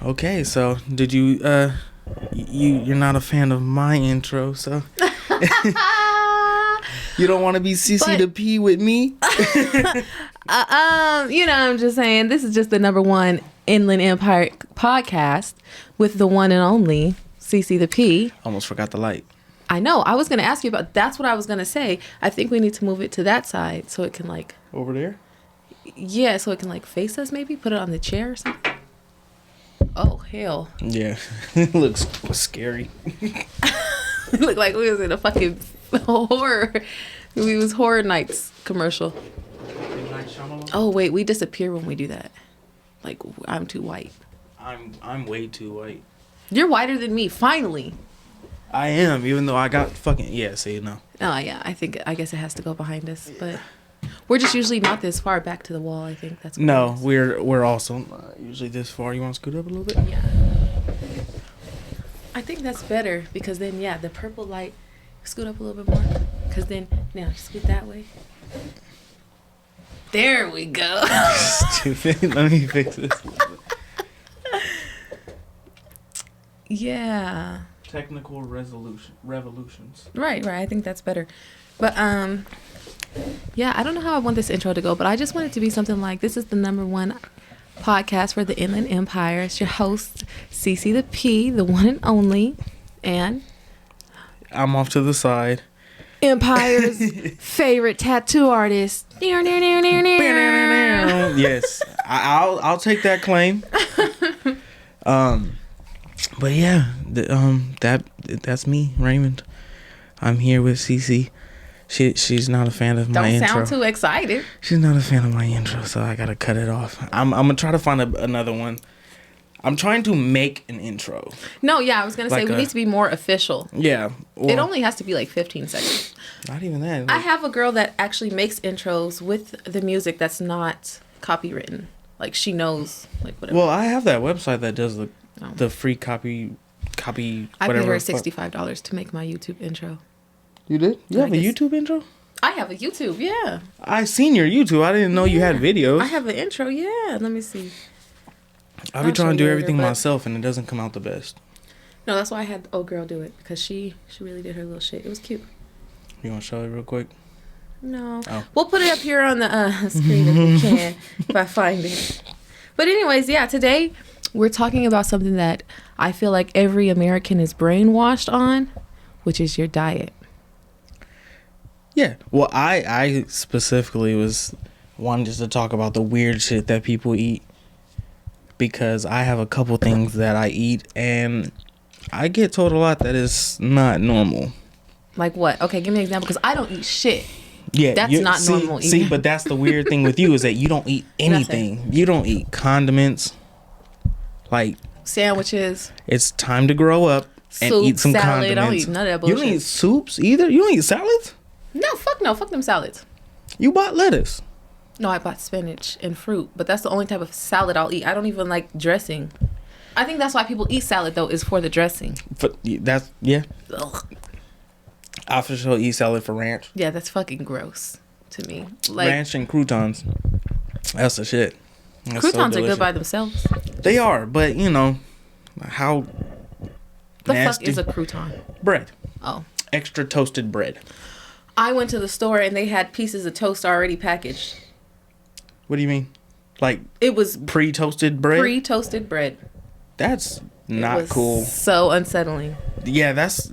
Okay, so did you you're not a fan of my intro, so you don't want to be CC the P with me? I'm just saying this is just the #1 Inland Empire podcast with the one and only CC the P. Almost forgot the light. I know. I was going to ask you about. That's what I was going to say. I think we need to move it to that side so it can like over there. Yeah, so it can like face us. Maybe put it on the chair or something. Oh hell. Yeah, it looks scary. It looked like we was in a fucking horror. We was Horror Nights commercial. Oh wait, we disappear when we do that. Like I'm too white. I'm way too white. You're whiter than me. Finally. I am, even though I got fucking see no. Oh yeah, I guess it has to go behind us, but we're just usually not this far back to the wall. I think that's what no. We're also usually this far. You want to scoot up a little bit? Yeah. I think that's better because then the purple light. Scoot up a little bit more, because then now scoot that way. There we go. Stupid. Let me fix this. Yeah. Technical revolutions. Right. I think that's better. But I don't know how I want this intro to go, but I just want it to be something like this is the #1 podcast for the Inland Empire. It's your host, CC the P, the one and only, and I'm off to the side. Empire's favorite tattoo artist. Yes, I'll take that claim. But yeah, that's me, Raymond. I'm here with CC. She's not a fan of my intro. Don't sound too excited. She's not a fan of my intro, so I gotta cut it off. I'm gonna try to find another one. I'm trying to make an intro. No, I was gonna say we need to be more official. Yeah, it only has to be like 15 seconds. Not even that. I have a girl that actually makes intros with the music that's not copywritten. Like she knows, like whatever. Well, I have that website that does the free copy. I paid whatever. her $65 to make my YouTube intro. You did? You have a YouTube intro? I have a YouTube. Yeah. I seen your YouTube. I didn't know you had videos. I have an intro. Yeah. Let me see. I'll be trying to do everything myself, and it doesn't come out the best. No, that's why I had the old girl do it, because she really did her little shit. It was cute. You want to show it real quick? No. Oh. We'll put it up here on the screen if we can, if I find it. But anyways, today we're talking about something that I feel like every American is brainwashed on, which is your diet. Yeah. Well, I specifically was wanting just to talk about the weird shit that people eat. Because I have a couple things that I eat and I get told a lot that is not normal. Like what? Okay, give me an example, because I don't eat shit. Yeah, that's not normal either. See, but that's the weird thing with you is that you don't eat anything. Nothing. You don't eat condiments, like sandwiches. It's time to grow up and soup, eat some salad. condiments. I don't eat none of that bullshit. You don't eat soups either? You don't eat salads? No, fuck them salads. You bought lettuce. No, I bought spinach and fruit, but that's the only type of salad I'll eat. I don't even like dressing. I think that's why people eat salad, though, is for the dressing. Ugh. I for sure eat salad for ranch. Yeah, that's fucking gross to me. Like, ranch and croutons. That's the shit. That's croutons are good by themselves. They are, but how the nasty. Fuck is a crouton? Bread. Oh. Extra toasted bread. I went to the store and they had pieces of toast already packaged. What do you mean? Like it was pre-toasted bread? Pre-toasted bread. That's not cool. So unsettling. Yeah, that's...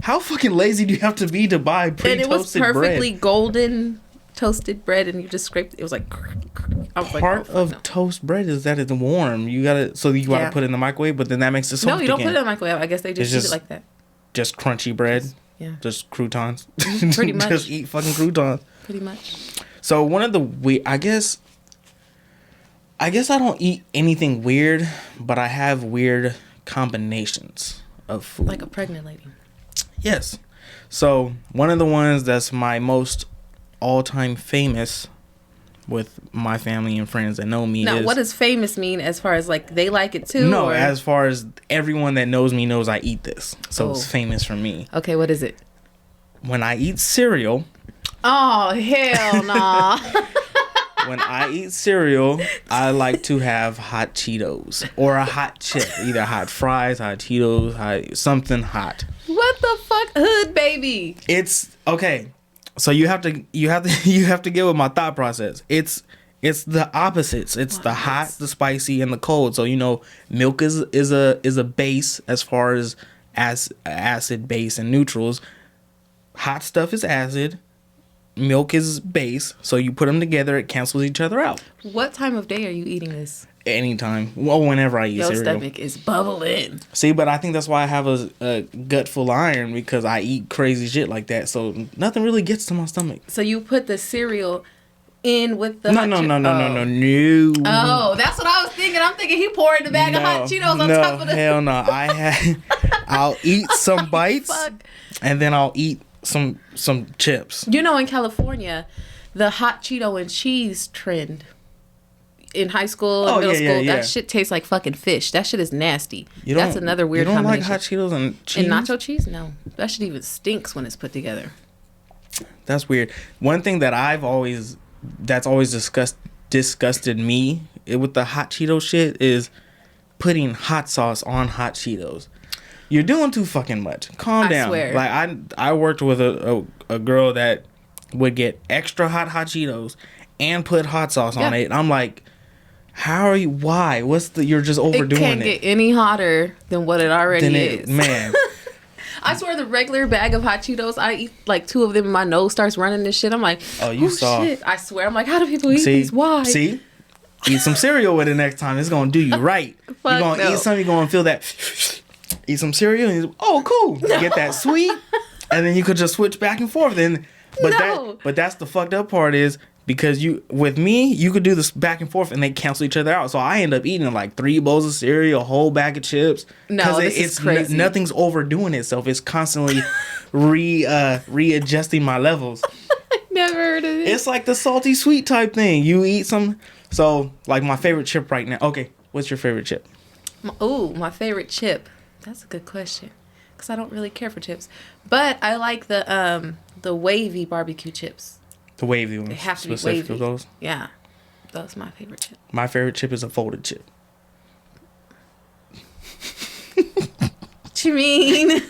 How fucking lazy do you have to be to buy pre-toasted bread? And it was perfectly golden toasted bread, and you just scraped it. Was like... Part of toast bread is that it's warm. You gotta... So you gotta put it in the microwave, but then that makes it soft. No, you don't put it in the microwave. I guess they just eat it like that. Just crunchy bread? Yeah. Just croutons? Pretty much. Just eat fucking croutons. Pretty much. So one of the... I guess I don't eat anything weird, but I have weird combinations of food. Like a pregnant lady. Yes. So one of the ones that's my most all-time famous with my family and friends that know me. Now, what does famous mean as far as like they like it too? No, as far as everyone that knows me knows I eat this. So it's famous for me. Okay, what is it? When I eat cereal. Oh, hell nah. when I eat cereal, I like to have hot Cheetos or a hot chip, either hot fries, hot Cheetos, something hot. What the fuck, hood baby? It's okay. So you have to get with my thought process. It's the opposites. It's the hot, the spicy, and the cold. So milk is a base as far as acid, base, and neutrals. Hot stuff is acid. Milk is base. So you put them together, it cancels each other out. What time of day are you eating this? Anytime. Well, whenever I eat Your cereal. stomach is bubbling. See, but I think that's why I have a gut full of iron, because I eat crazy shit like that. So nothing really gets to my stomach. So you put the cereal in with the No. Oh, that's what I was thinking. I'm thinking he poured the bag of hot Cheetos on top of the... Hell no. I'll eat some bites, and then I'll eat some chips. In California, the hot Cheeto and cheese trend in high school and middle school, that shit tastes like fucking fish. That shit is nasty. That's another weird combination. You don't like hot Cheetos and cheese? And nacho cheese? No. That shit even stinks when it's put together. That's weird. One thing that that's always disgusted me with the hot Cheeto shit is putting hot sauce on hot Cheetos. You're doing too fucking much. Calm down. I swear. Like I worked with a girl that would get extra hot Cheetos and put hot sauce on it. And I'm like, how are you? Why? You're just overdoing it. It can't get any hotter than what it already is. Man. I swear the regular bag of hot Cheetos, I eat like 2 of them and my nose starts running and shit. I'm like, shit. I swear. I'm like, how do people eat these? Why? See? Eat some cereal with it next time. It's going to do you right. You're going to eat something. You're going to feel that. Eat some cereal. And cool. You get that sweet. And then you could just switch back and forth. But that's the fucked up part is, because with me, you could do this back and forth and they cancel each other out. So I end up eating like 3 bowls of cereal, a whole bag of chips. No, this is crazy. Nothing's overdoing itself. It's constantly readjusting my levels. I never heard of it. It's like the salty sweet type thing. You eat some. So like my favorite chip right now. Okay, what's your favorite chip? My favorite chip. That's a good question. Because I don't really care for chips. But I like the wavy barbecue chips. The wavy ones. They have to be wavy. Those? Yeah. That's my favorite chip. My favorite chip is a folded chip. What you mean?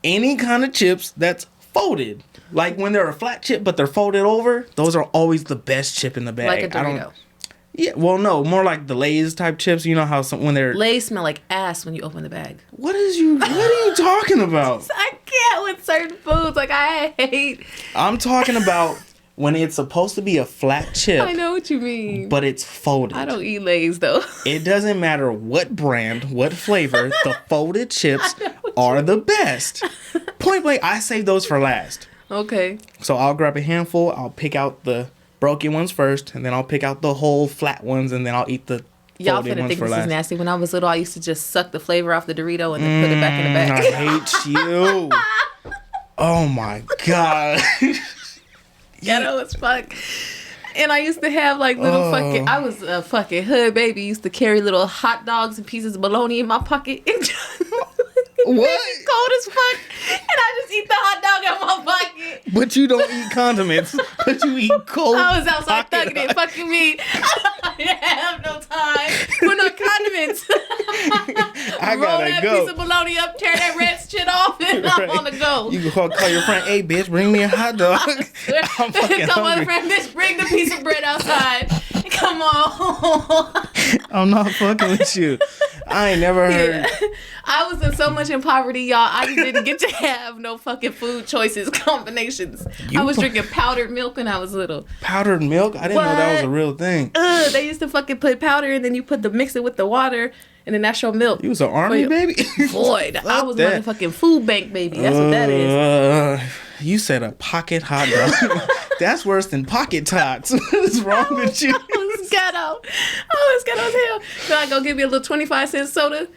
Any kind of chips that's folded. Like when they're a flat chip but they're folded over, those are always the best chip in the bag. Like a Dorito. Yeah, well, no, more like the Lay's type chips. You know how when they're... Lay's smell like ass when you open the bag. What are you talking about? I can't with certain foods. Like, I hate... I'm talking about when it's supposed to be a flat chip. I know what you mean. But it's folded. I don't eat Lay's, though. It doesn't matter what brand, what flavor, the folded chips are the best. Point blank, I save those for last. Okay. So I'll grab a handful. I'll pick out the broken ones first, and then I'll pick out the whole flat ones, and then I'll eat the Y'all finna think this is nasty. When I was little, I used to just suck the flavor off the Dorito and then put it back in the bag. I hate you. Oh my God. Ghetto as fuck. And I used to have like little fucking... I was a fucking hood baby. Used to carry little hot dogs and pieces of bologna in my pocket. What? Cold as fuck. And I just eat the hot dog out my pocket. But you don't eat condiments. But you eat cold. I was outside thugging it. Fucking me. I didn't have no time for no condiments. I Roll gotta that go. piece of bologna up, tear that red shit off, and I'm on the go. You can call your friend, hey, bitch, bring me a hot dog. I'm fucking Come hungry. on, friend, bitch, bring the piece of bread outside. Come on. I'm not fucking with you. I ain't never heard. Yeah. I was in so much in poverty, y'all. I just didn't get to have no fucking food choices combinations. I was drinking powdered milk when I was little. Powdered milk? I didn't know that was a real thing. They used to fucking put powder and then you mix it with the water and then that's your milk. You was an army baby? Boy, I was a motherfucking food bank baby. That's what that is. You said a pocket hot dog. That's worse than pocket tots. What is wrong with you? I was ghetto as hell. So I go get me a little 25-cent soda,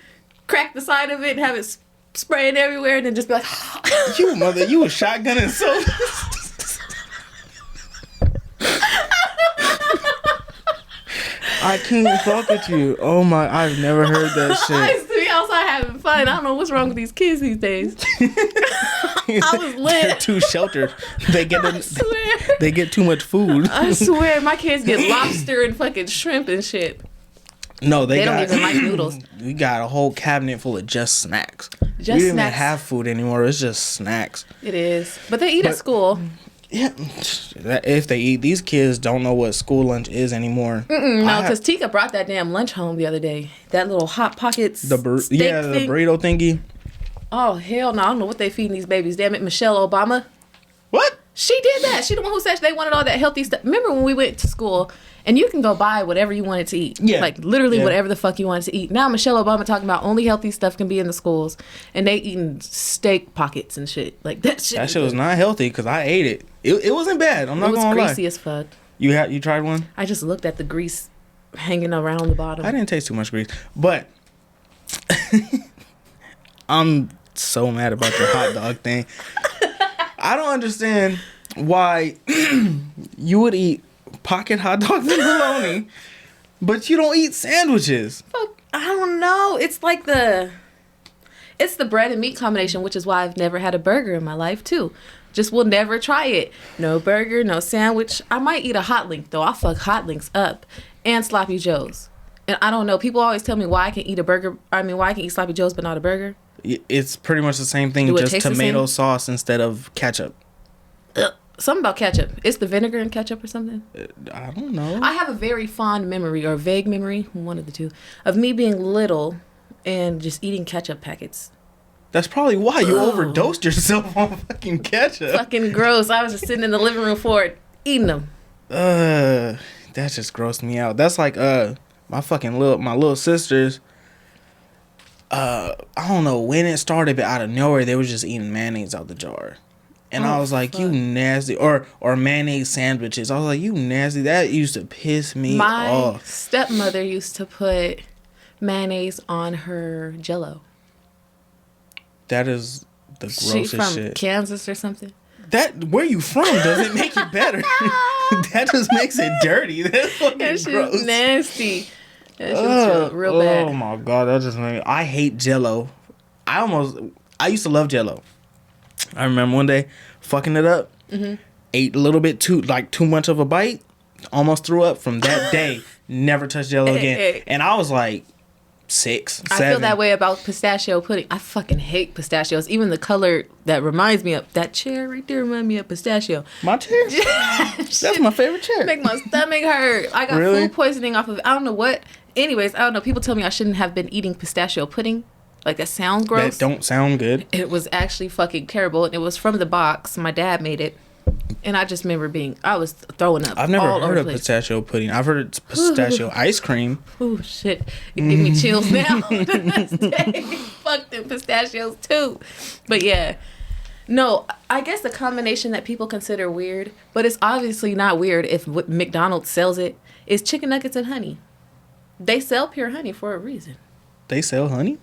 crack the side of it, and have it spraying everywhere, and then just be like, you mother, you was shotgunning soda. I can't fuck with you. Oh my, I've never heard that shit. I used to be outside having fun. I don't know what's wrong with these kids these days. I was lit. They're too sheltered. They get they get too much food. I swear, my kids get lobster and fucking shrimp and shit. No, they don't even like noodles. We got a whole cabinet full of just snacks. We don't even have food anymore. It's just snacks. It is, but they eat at school. Yeah, if they eat, these kids don't know what school lunch is anymore. No, because Tika brought that damn lunch home the other day. That little Hot Pockets the burrito thingy. Oh hell no! I don't know what they feeding these babies. Damn it, Michelle Obama. What? She did that. She the one who said they wanted all that healthy stuff. Remember when we went to school and you can go buy whatever you wanted to eat? Yeah. Like literally whatever the fuck you wanted to eat. Now Michelle Obama talking about only healthy stuff can be in the schools, and they eating steak pockets and shit. Like that shit. That shit was not healthy because I ate it. It wasn't bad. I'm not gonna lie. It was greasy as fuck. You tried one? I just looked at the grease hanging around the bottom. I didn't taste too much grease, but I'm so mad about your hot dog thing. I don't understand why you would eat pocket hot dogs and bologna, but you don't eat sandwiches. Fuck, I don't know. It's like it's the bread and meat combination, which is why I've never had a burger in my life too. Just will never try it. No burger, no sandwich. I might eat a hot link though. I'll fuck hot links up and sloppy joes. And I don't know. People always tell me why I can eat a burger. Why I can eat sloppy joes but not a burger. It's pretty much the same thing, just tomato sauce instead of ketchup. Something about ketchup. It's the vinegar and ketchup or something. I don't know. I have a very fond memory or vague memory, one of the two, of me being little and just eating ketchup packets. That's probably why you overdosed yourself on fucking ketchup. Fucking gross. I was just sitting in the living room for it, eating them. That just grossed me out. That's like my little sisters. I don't know when it started, but out of nowhere they were just eating mayonnaise out the jar. And I was like, fuck. You nasty. Or mayonnaise sandwiches. I was like, you nasty. That used to piss me off. My stepmother used to put mayonnaise on her Jell-O. That is the grossest shit. She's from Kansas or something. That where you from doesn't make it better. That just makes it dirty. That's fucking gross. That shit's nasty. That shit's real bad. Oh my god, that just made me. I hate Jell-O. I used to love Jell-O. I remember one day fucking it up. Mm-hmm. Ate a little bit too much of a bite. Almost threw up. From that day, never touched Jell-O again. And I was like 6, 7. I feel that way about pistachio pudding. I fucking hate pistachios. Even the color that reminds me of that chair right there reminds me of pistachio. My chair? That's my favorite chair. Make my stomach hurt. I got food poisoning off of it. I don't know what. Anyways, I don't know. People tell me I shouldn't have been eating pistachio pudding. Like, that sounds gross. That don't sound good. It was actually fucking terrible. And it was from the box. My dad made it. And I just remember I was throwing up. I've never heard of pistachio pudding. I've heard it's pistachio ice cream. Oh, shit. It gave me chills now. The next day. Fuck them pistachios, too. But, yeah. No, I guess the combination that people consider weird, but it's obviously not weird if McDonald's sells it, is chicken nuggets and honey. They sell pure honey for a reason. They sell honey?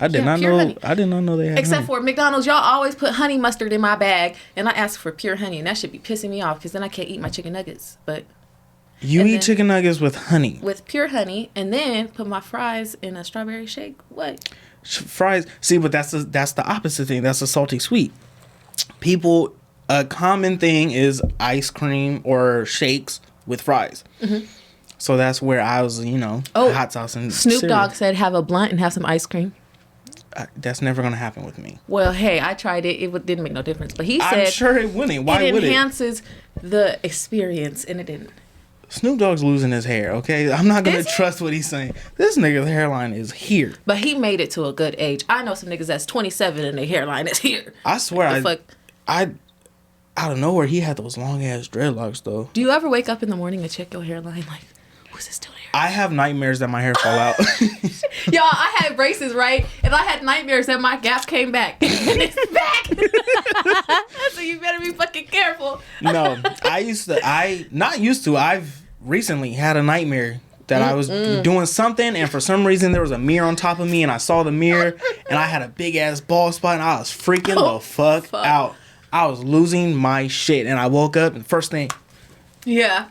I did not know. Honey. I did not know they had. Except honey. For McDonald's, y'all always put honey mustard in my bag, and I ask for pure honey, and that should be pissing me off because then I can't eat my chicken nuggets. But you eat chicken nuggets with honey, with pure honey, and then put my fries in a strawberry shake. What? Fries? See, but that's the opposite thing. That's a salty sweet. People, a common thing is ice cream or shakes with fries. Mm-hmm. So that's where I was, hot sauce and Snoop cereal. Dogg said have a blunt and have some ice cream. That's never going to happen with me. Well, hey, I tried it. It didn't make no difference. But he said... I'm sure it wouldn't. Why would it? It enhances the experience, and it didn't. Snoop Dogg's losing his hair, okay? I'm not going to trust what he's saying. This nigga's hairline is here. But he made it to a good age. I know some niggas that's 27 and their hairline is here. I swear, out of nowhere, he had those long-ass dreadlocks, though. Do you ever wake up in the morning and check your hairline like... Was it still there? I have nightmares that my hair fall out. Y'all, I had braces, right? And I had nightmares that my gap came back. And it's back. So you better be fucking careful. No, I've recently had a nightmare that I was doing something, and for some reason there was a mirror on top of me, and I saw the mirror, and I had a big ass bald spot, and I was freaking the fuck out. I was losing my shit, and I woke up, and first thing... Yeah.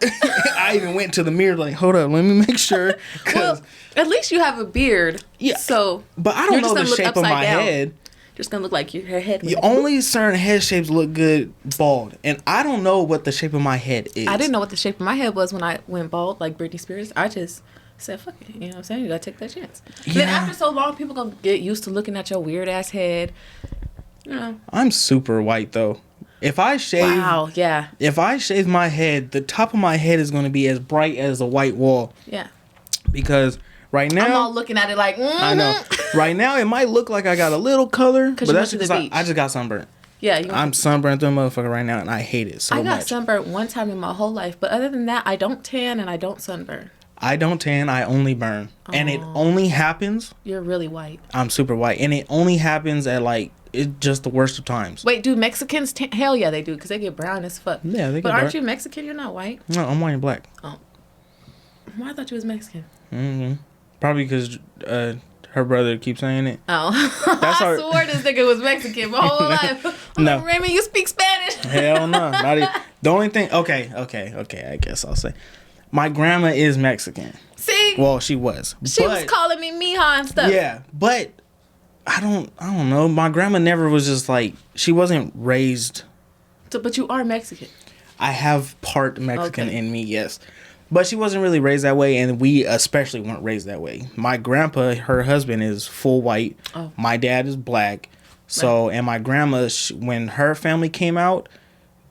I even went to the mirror like, hold up, let me make sure. Well, at least you have a beard. Yeah. So, but I don't know the shape of my head. Just gonna look like her head. Only certain head shapes look good bald, and I don't know what the shape of my head is. I didn't know what the shape of my head was when I went bald, like Britney Spears. I just said, "Fuck it," you know what I'm saying? You gotta take that chance. Yeah. Then after so long, people gonna get used to looking at your weird ass head. You know. I'm super white though. If I shave, if I shave my head, the top of my head is gonna be as bright as a white wall. Yeah. Because right now, I'm all looking at it like, I know. Right now, it might look like I got a little color, but that's because I just got sunburned. Yeah, I'm sunburned through a motherfucker right now, and I hate it so much. I got sunburned one time in my whole life, but other than that, I don't tan and I don't sunburn. I don't tan, I only burn. And it only happens... You're really white. I'm super white. And it only happens at, like, it's just the worst of times. Wait, do Mexicans tan? Hell yeah, they do, because they get brown as fuck. Yeah, they get But aren't you Mexican? You're not white? No, I'm white and black. Oh. Well, I thought you was Mexican. Mm-hmm. Probably because her brother keeps saying it. Oh. I swore this nigga was Mexican my whole life. No. Like, Raymond, you speak Spanish. Hell no. Not even. The only thing... Okay, I guess I'll say. My grandma is Mexican. See? Well, she was. She was calling me mija and stuff. Yeah, but I don't know. My grandma never was just like... She wasn't raised... So, but you are Mexican. I have part Mexican in me, yes. But she wasn't really raised that way, and we especially weren't raised that way. My grandpa, her husband, is full white. Oh. My dad is black. So, and my grandma, when her family came out,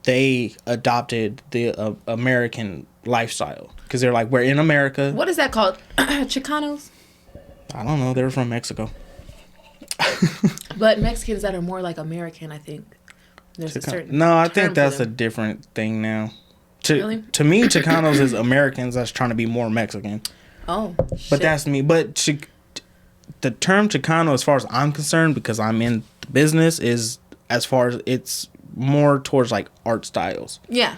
they adopted the American lifestyle. Because they're like, we're in America. What is that called? Chicanos? I don't know. They're from Mexico. But Mexicans that are more like American, I think. There's a certain No, I think that's a different thing now. Really? To me, Chicanos is Americans that's trying to be more Mexican. Oh, But that's me. But the term Chicano, as far as I'm concerned, because I'm in the business, is as far as it's more towards like art styles. Yeah.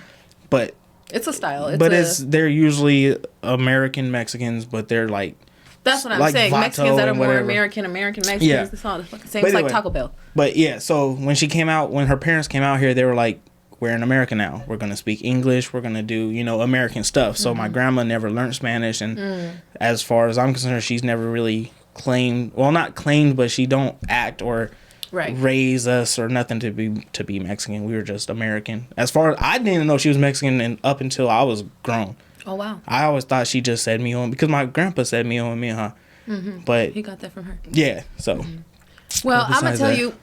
But it's a style. They're usually American Mexicans, but they're like... That's what I'm like saying. Mexicans that are more American Mexicans. Yeah. It's all the fucking same. It's like Taco Bell. But yeah, so when her parents came out here, they were like, we're in America now. We're going to speak English. We're going to do, American stuff. So my grandma never learned Spanish. And as far as I'm concerned, she's never really not claimed, but she don't act or raise us or nothing to be Mexican. We were just American. As far as I didn't even know she was Mexican and up until I was grown. Oh, wow. I always thought she just said mijo because my grandpa said mijo and mija. Mm-hmm. But he got that from her. Yeah, so... Mm-hmm. Well, I'm going to tell you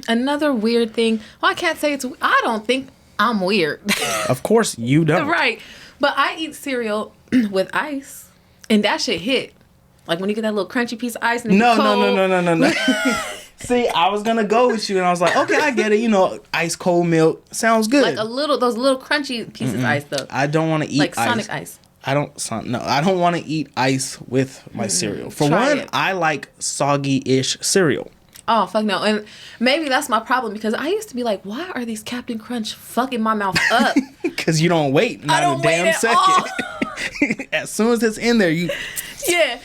another weird thing. Well, I can't say I don't think I'm weird. Of course you don't. Right. But I eat cereal with ice. And that shit hit. Like when you get that little crunchy piece of ice and it's cold. No. See, I was going to go with you and I was like, okay, I get it. Ice cold milk. Sounds good. Like those little crunchy pieces of ice though. I don't want to eat like Sonic ice. I don't want to eat ice with my cereal. For one, I like soggy-ish cereal. Oh, fuck no. And maybe that's my problem because I used to be like, why are these Captain Crunch fucking my mouth up? Because you don't wait not a damn second. As soon as it's in there, you... Yeah.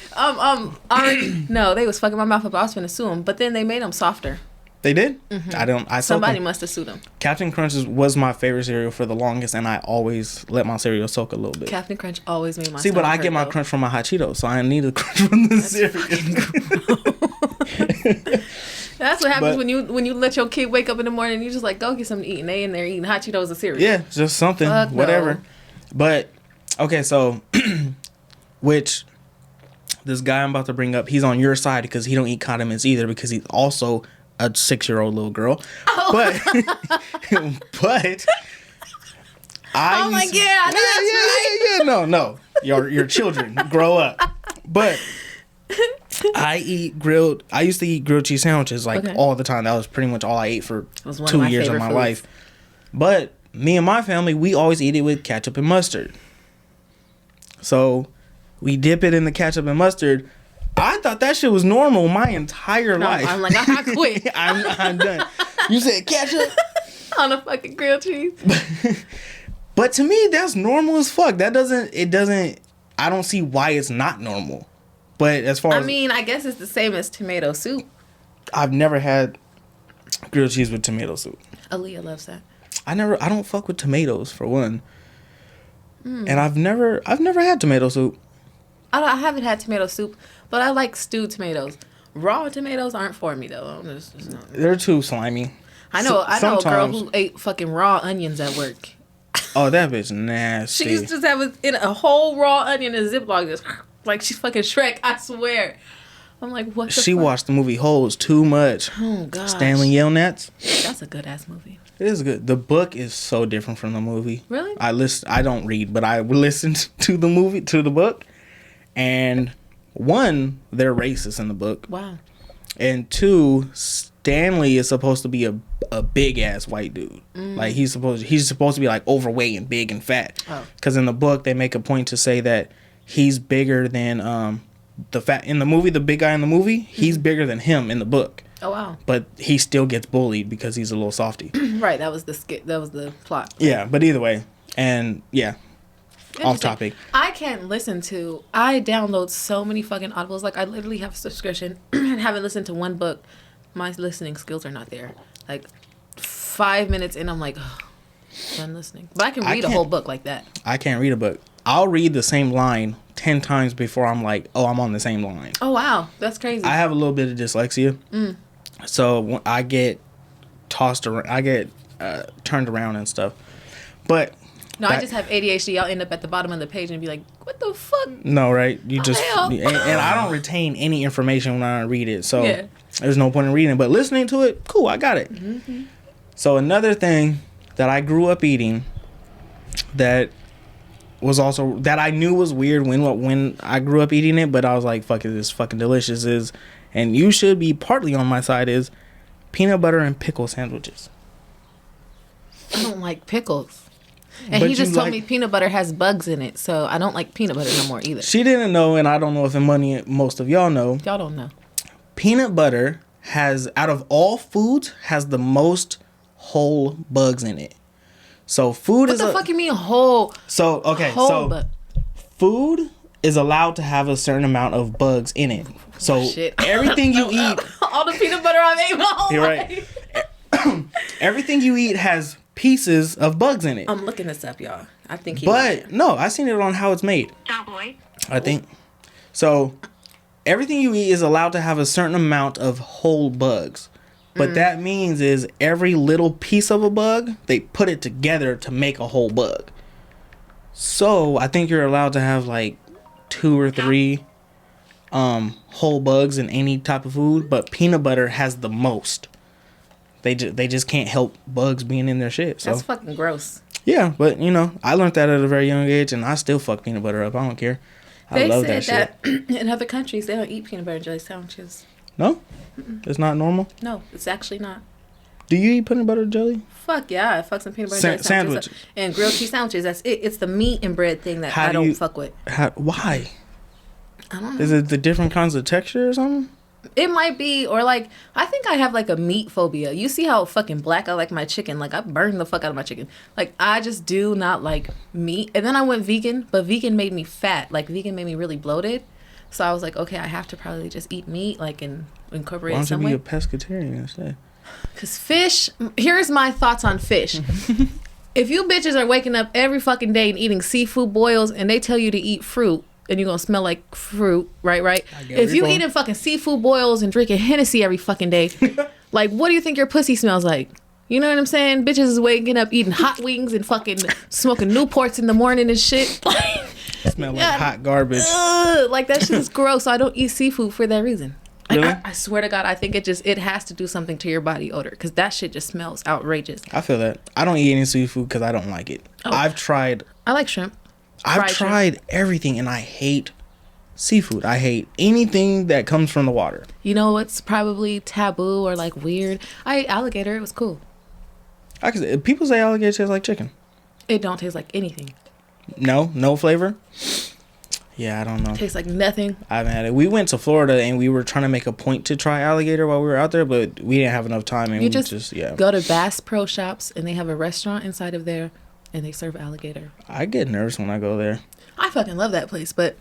No, they was fucking my mouth up. I was finna sue them. But then they made them softer. They did? Mm-hmm. Somebody must have sued them. Captain Crunch was my favorite cereal for the longest, and I always let my cereal soak a little bit. Captain Crunch always made my See, but I get my crunch from my hot Cheetos, so I need a crunch from the cereal. That's what happens when you let your kid wake up in the morning and you just like, go get something to eat, and they in there eating hot Cheetos and cereal. Yeah, just something, whatever. No. But, okay, so, which... This guy I'm about to bring up, he's on your side because he don't eat condiments either because he's also a 6-year-old little girl. Oh. But I'm like, yeah, right. No. Your children grow up. But I used to eat grilled cheese sandwiches all the time. That was pretty much all I ate for 2 years of my life. But me and my family, we always eat it with ketchup and mustard. So we dip it in the ketchup and mustard. I thought that shit was normal my entire life. I'm like, I quit. I'm done. You said ketchup? On a fucking grilled cheese. But to me, that's normal as fuck. I don't see why it's not normal. But as far as... I guess it's the same as tomato soup. I've never had grilled cheese with tomato soup. Aaliyah loves that. I don't fuck with tomatoes, for one. And I've never had tomato soup. I haven't had tomato soup, but I like stewed tomatoes. Raw tomatoes aren't for me though. Just not. They're too slimy. I know a girl who ate fucking raw onions at work. Oh, that bitch nasty. She used to have a whole raw onion in a Ziploc, just like she's fucking Shrek. I swear. I'm like, what? She watched the movie Holes too much. Oh god. Stanley Yelnats. That's a good ass movie. It is good. The book is so different from the movie. Really? I don't read, but I listened to the book, and one, they're racist in the book. Wow. And two, Stanley is supposed to be a big ass white dude. Like he's supposed to be like overweight and big and fat. Because in the book they make a point to say that he's bigger than the fat in the movie. The big guy in the movie, he's bigger than him in the book. Oh wow. But he still gets bullied because he's a little softy. Right. That was the skit. That was the plot. Yeah. But either way, and yeah. Off topic. I download so many fucking audibles. Like I literally have a subscription and haven't listened to one book. My listening skills are not there. Like 5 minutes in, I'm like, oh, done listening. But I can read a whole book like that. I can't read a book. I'll read the same line 10 times before I'm like, oh, I'm on the same line. Oh wow, that's crazy. I have a little bit of dyslexia, so I get tossed around. I get turned around and stuff. But no, I just have ADHD. I'll end up at the bottom of the page and be like, what the fuck? No, right? You just and I don't retain any information when I read it, so there's no point in reading it. But listening to it, cool, I got it. Mm-hmm. So another thing that I grew up eating that was also that I knew was weird when I grew up eating it, but I was like, fuck it, this fucking delicious is, and you should be partly on my side, is peanut butter and pickle sandwiches. I don't like pickles. And he just told me peanut butter has bugs in it, so I don't like peanut butter no more either. She didn't know, and I don't know if most of y'all know. Y'all don't know. Peanut butter has, out of all foods, has the most whole bugs in it. So food is... What the fuck you mean whole? So, okay, food is allowed to have a certain amount of bugs in it. So everything you eat... All the peanut butter I've ate my whole life. Right. Everything you eat has pieces of bugs in it. I'm looking this up, y'all. I think no, I seen it on How It's Made. I think. So everything you eat is allowed to have a certain amount of whole bugs. But that means is every little piece of a bug, they put it together to make a whole bug. So I think you're allowed to have like 2 or 3 whole bugs in any type of food, but peanut butter has the most. They just can't help bugs being in their shit. So. That's fucking gross. Yeah, but you know, I learned that at a very young age, and I still fuck peanut butter up. I don't care. I love that shit. They said that in other countries they don't eat peanut butter and jelly sandwiches. No, it's not normal. No, it's actually not. Do you eat peanut butter and jelly? Fuck yeah, I fuck some peanut butter and jelly sandwiches and grilled cheese sandwiches. That's it. It's the meat and bread thing that I don't fuck with. Why? I don't know. Is it the different kinds of texture or something? It might be, or like, I think I have like a meat phobia. You see how fucking black I like my chicken? Like, I burn the fuck out of my chicken. Like, I just do not like meat. And then I went vegan, but vegan made me fat. Like, vegan made me really bloated. So I was like, okay, I have to probably just eat meat, like, and incorporate it some way. Why don't you be a pescatarian instead? Because fish, here's my thoughts on fish. If you bitches are waking up every fucking day and eating seafood boils and they tell you to eat fruit, and you're gonna smell like fruit, right? If you eating fucking seafood boils and drinking Hennessy every fucking day, like, what do you think your pussy smells like? You know what I'm saying? Bitches is waking up eating hot wings and fucking smoking Newports in the morning and shit. Smell like hot garbage. Like, that shit is gross. So I don't eat seafood for that reason. Like, really? I swear to God, I think it has to do something to your body odor, because that shit just smells outrageous. I feel that. I don't eat any seafood because I don't like it. Oh. I've tried. I like shrimp. I've tried everything, and I hate seafood. I hate anything that comes from the water. You know what's probably taboo or like weird? I ate alligator. It was cool. People say alligator tastes like chicken. It don't taste like anything. No flavor. Yeah, I don't know. Tastes like nothing. I haven't had it. We went to Florida and we were trying to make a point to try alligator while we were out there, but we didn't have enough time. And you just go to Bass Pro Shops and they have a restaurant inside of there and they serve alligator. I get nervous when I go there. I fucking love that place, but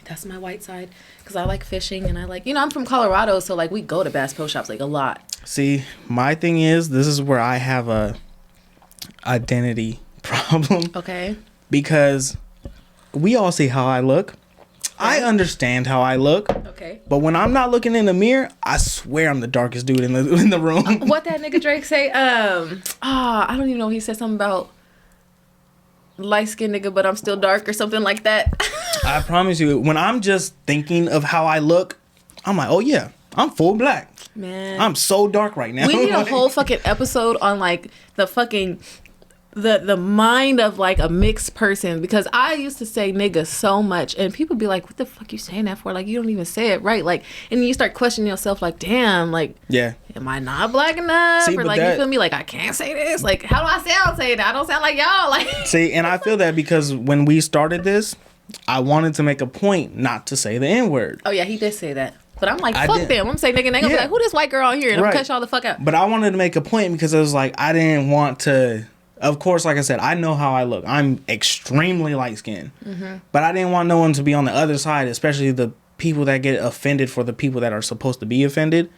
that's my white side, because I like fishing and I like, I'm from Colorado, so like we go to Bass Pro Shops like a lot. See, my thing is, this is where I have a identity problem. Okay. Because we all see how I look. Okay. I understand how I look. Okay. Okay. But when I'm not looking in the mirror, I swear I'm the darkest dude in the room. What that nigga Drake say? I don't even know. He said something about light skinned nigga, but I'm still dark or something like that. I promise you, when I'm just thinking of how I look, I'm like, oh yeah, I'm full black. Man, I'm so dark right now. we need a whole fucking episode on like the fucking the mind of like a mixed person, because I used to say nigga so much and people be like, what the fuck you saying that for? Like, you don't even say it right. Like, and you start questioning yourself like, damn, like, yeah, am I not black enough? See, or like, you feel me? Like, I can't say this. Like, how do I sound saying that? I don't sound like y'all. Like, see, and I feel that because when we started this, I wanted to make a point not to say the N-word. Oh yeah, he did say that. But I'm like, fuck them. I'm gonna say nigga, and they gonna be Yeah. like, who this white girl on here? And I'm Right. gonna cut y'all the fuck out. But I wanted to make a point because I was like, I didn't want to. Of course, like I said, I know how I look. I'm extremely light skinned. Mm-hmm. But I didn't want no one to be on the other side, especially the people that get offended for the people that are supposed to be offended.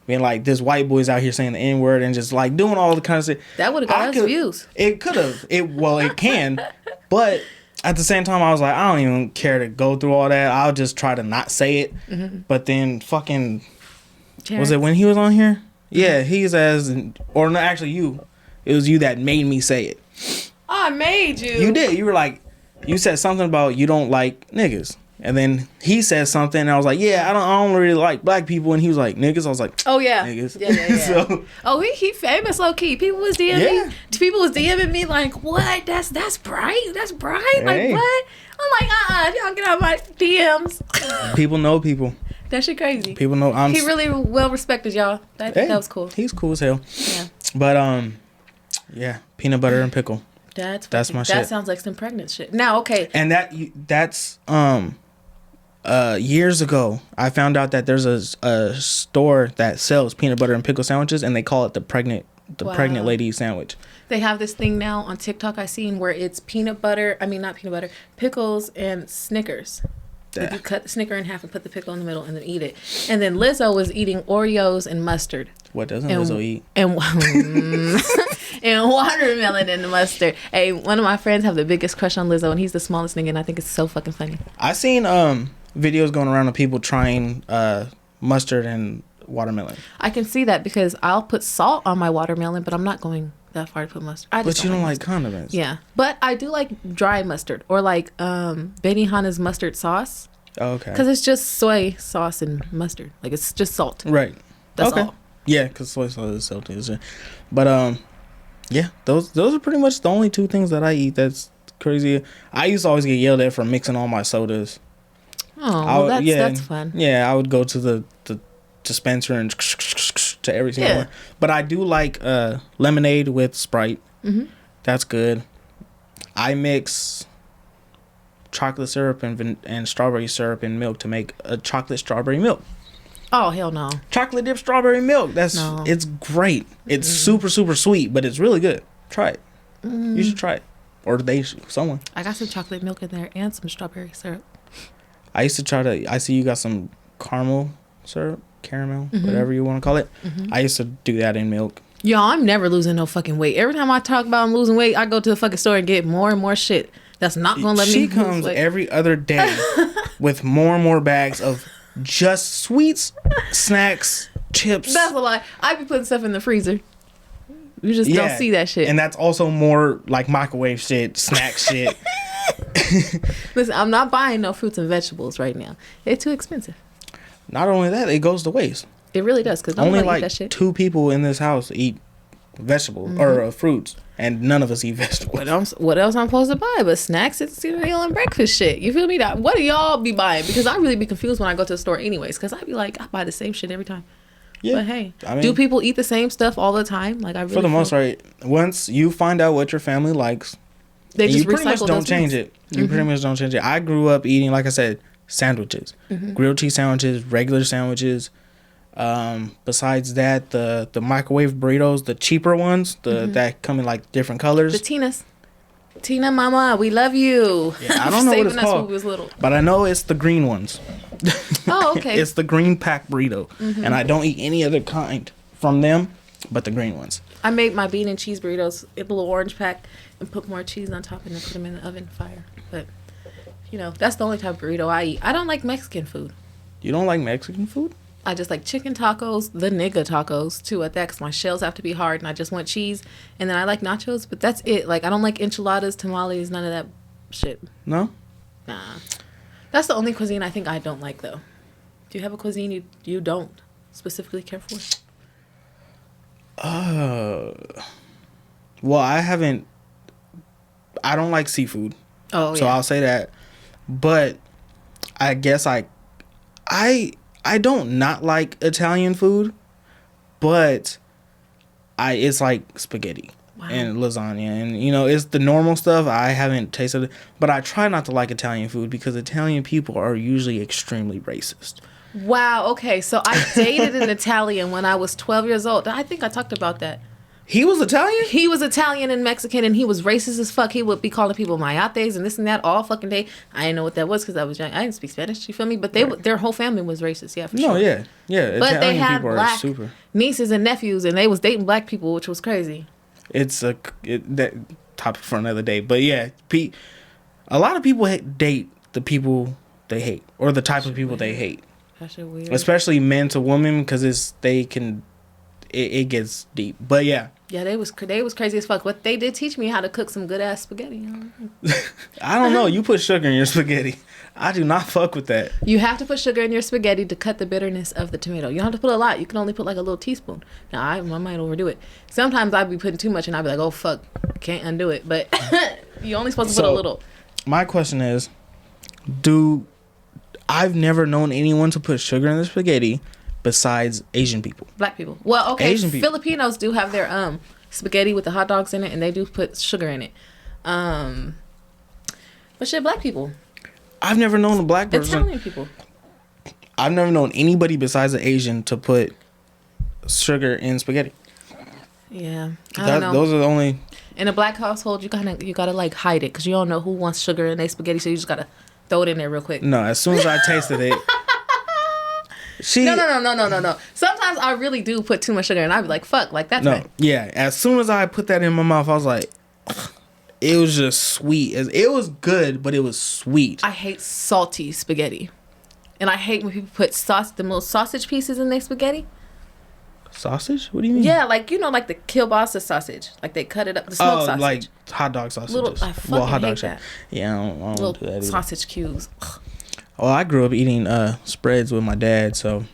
Being like, this white boy's out here saying the N-word and just like doing all the kind of shit. That would have got us views. It could have. It can. But at the same time, I was like, I don't even care to go through all that. I'll just try to not say it. Mm-hmm. But then fucking, Terrence. was it when he was on here? Yeah, he's or no, actually you. It was you that made me say it. I made you. You did. You were like, you said something about you don't like niggas. And then he said something and I was like, yeah, I don't really like black people. And he was like, niggas. I was like, oh yeah. Niggas. Yeah. So, oh, he famous low key. People was DMing. Yeah. People was DMing me like, what? That's bright. That's bright. Like Hey. what? I'm like, y'all get out my DMs. people know people. That shit crazy. People know He really well respected, y'all. That was cool. He's cool as hell. Yeah. But yeah, peanut butter and pickle. That's my that shit. sounds like some pregnant shit. Now, okay. And that's years ago I found out that there's a store that sells peanut butter and pickle sandwiches and they call it the pregnant lady sandwich. They have this thing now on TikTok I seen where it's not peanut butter, pickles and Snickers. Like you cut the Snicker in half and put the pickle in the middle and then eat it. And then Lizzo was eating Oreos and mustard. What doesn't Lizzo eat? And and watermelon and mustard. Hey, one of my friends have the biggest crush on Lizzo and he's the smallest nigga and I think it's so fucking funny. I seen videos going around of people trying mustard and watermelon. I can see that because I'll put salt on my watermelon, but I'm not going that far to put mustard. But you don't like condiments. Yeah, but I do like dry mustard or like Benihana's mustard sauce. Oh, okay. Because it's just soy sauce and mustard. Like it's just salt. Right. That's okay. all. Yeah, because soy sauce is salty. But yeah, those are pretty much the only two things that I eat. That's crazy. I used to always get yelled at for mixing all my sodas. Oh, well, that's fun. Yeah, I would go to the dispenser and to every single one. But I do like lemonade with Sprite. Mm-hmm. That's good. I mix chocolate syrup and strawberry syrup and milk to make a chocolate strawberry milk. Oh, hell no. Chocolate dipped strawberry milk. It's great. It's super, super sweet, but it's really good. Try it. You should try it. Or someone. I got some chocolate milk in there and some strawberry syrup. I used to try to, I see you got some caramel, whatever you want to call it. Mm-hmm. I used to do that in milk. Y'all, I'm never losing no fucking weight. Every time I talk about I'm losing weight, I go to the fucking store and get more and more shit. That's not going to let me She comes every other day with more and more bags of just sweets, snacks, chips. That's a lie. I be putting stuff in the freezer. You just don't see that shit. And that's also more like microwave shit, snack shit. Listen, I'm not buying no fruits and vegetables right now. They're too expensive. Not only that, it goes to waste. It really does, because only like like that shit. 2 people in this house eat vegetables or fruits, and none of us eat vegetables. What else I'm supposed to buy? But snacks and cereal and breakfast shit. You feel me? What do y'all be buying? Because I really be confused when I go to the store anyways, because I be like, I buy the same shit every time. Yeah. But hey, do people eat the same stuff all the time? Like I really for the most part, once you find out what your family likes, they just you pretty much don't change meals. it. You pretty much don't change it. I grew up eating, like I said, sandwiches, grilled cheese sandwiches, regular sandwiches. Besides that, the microwave burritos, the cheaper ones, that come in like different colors. The Tina Mama, we love you. Yeah, I don't know what it's called, when we was little. but I know it's the green ones. Oh, okay. It's the green pack burrito, and I don't eat any other kind from them, but the green ones. I made my bean and cheese burritos in a little orange pack and put more cheese on top and then put them in the oven fire. But that's the only type of burrito I eat. I don't like Mexican food. You don't like Mexican food? I just like chicken tacos, the nigga tacos too at that, because my shells have to be hard and I just want cheese. And then I like nachos, but that's it. Like, I don't like enchiladas, tamales, none of that shit. No? Nah. That's the only cuisine I think I don't like, though. Do you have a cuisine you don't specifically care for? Well, I don't like seafood. Oh, so yeah. I'll say that. But I guess I don't not like Italian food, but it's like spaghetti and lasagna, and you know, it's the normal stuff. I haven't tasted it, but I try not to like Italian food because Italian people are usually extremely racist. Wow, okay. So I dated an Italian when I was 12 years old. I think I talked about that. He was Italian? He was Italian and Mexican, and he was racist as fuck. He would be calling people mayates and this and that all fucking day. I didn't know what that was because I was young. I didn't speak Spanish, you feel me? But their whole family was racist, yeah, for sure. No, yeah. But Italian they had people black nieces and nephews, and they was dating black people, which was crazy. It's that topic for another day. But yeah, a lot of people date the people they hate, or the type of people they hate. That shit weird. Especially men to women, because it gets deep. But yeah. Yeah, they was crazy as fuck. But they did teach me how to cook some good ass spaghetti. I don't know. You put sugar in your spaghetti. I do not fuck with that. You have to put sugar in your spaghetti to cut the bitterness of the tomato. You don't have to put a lot. You can only put like a little teaspoon. Now, I might overdo it. Sometimes I'd be putting too much and I'd be like, oh, fuck, can't undo it. But you're only supposed to put a little. My question is, I've never known anyone to put sugar in their spaghetti besides Asian people. Black people. Well, okay, Asian people. Filipinos do have their spaghetti with the hot dogs in it, and they do put sugar in it. But shit, black people. I've never known a black person. Italian people. I've never known anybody besides an Asian to put sugar in spaghetti. Yeah, I don't know. Those are the only. In a black household, you gotta like hide it because you don't know who wants sugar in their spaghetti, so you just gotta throw it in there real quick. No, as soon as I tasted it. No. Sometimes I really do put too much sugar and I'd be like, fuck, like that's right. Yeah, as soon as I put that in my mouth, I was like, it was just sweet. It was good, but it was sweet. I hate salty spaghetti. And I hate when people put the little sausage pieces in their spaghetti. Sausage? What do you mean? Yeah, like, you know, like the kielbasa sausage. Like they cut it up, the smoked sausage. Like hot dog sausages. I fucking hate that. Yeah, I don't do that either. Sausage cubes. Well, I grew up eating spreads with my dad, so.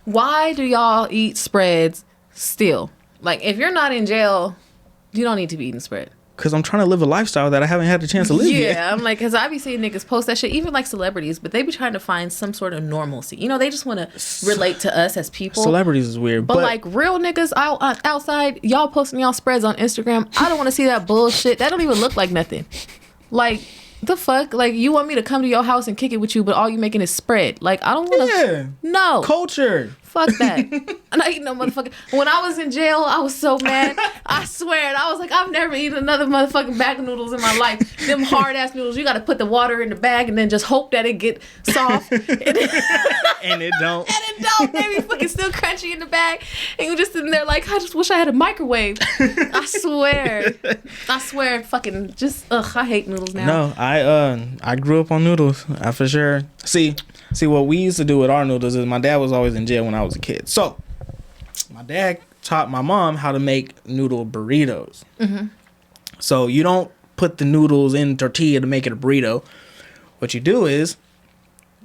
Why do y'all eat spreads still? Like, if you're not in jail, you don't need to be eating spread. Because I'm trying to live a lifestyle that I haven't had the chance to live yet. Yeah, I'm like, because I be seeing niggas post that shit, even like celebrities, but they be trying to find some sort of normalcy. You know, they just want to relate to us as people. Celebrities is weird. But like, real niggas outside, y'all posting y'all spreads on Instagram, I don't want to see that bullshit. That don't even look like nothing. Like, the fuck? Like, you want me to come to your house and kick it with you, but all you making is spread. Like, I don't want to. Yeah. No. Culture. Fuck that. I'm not eating no motherfucking. When I was in jail, I was so mad. I swear. I was like, I've never eaten another motherfucking bag of noodles in my life. Them hard ass noodles. You got to put the water in the bag and then just hope that it get soft. And it don't. And it don't. Maybe fucking still crunchy in the bag. And you just sitting there like, I just wish I had a microwave. I swear. Fucking just, I hate noodles now. No, I grew up on noodles. I for sure. See, what we used to do with our noodles is my dad was always in jail when I was a kid. So, my dad taught my mom how to make noodle burritos. Mm-hmm. So, you don't put the noodles in tortilla to make it a burrito. What you do is,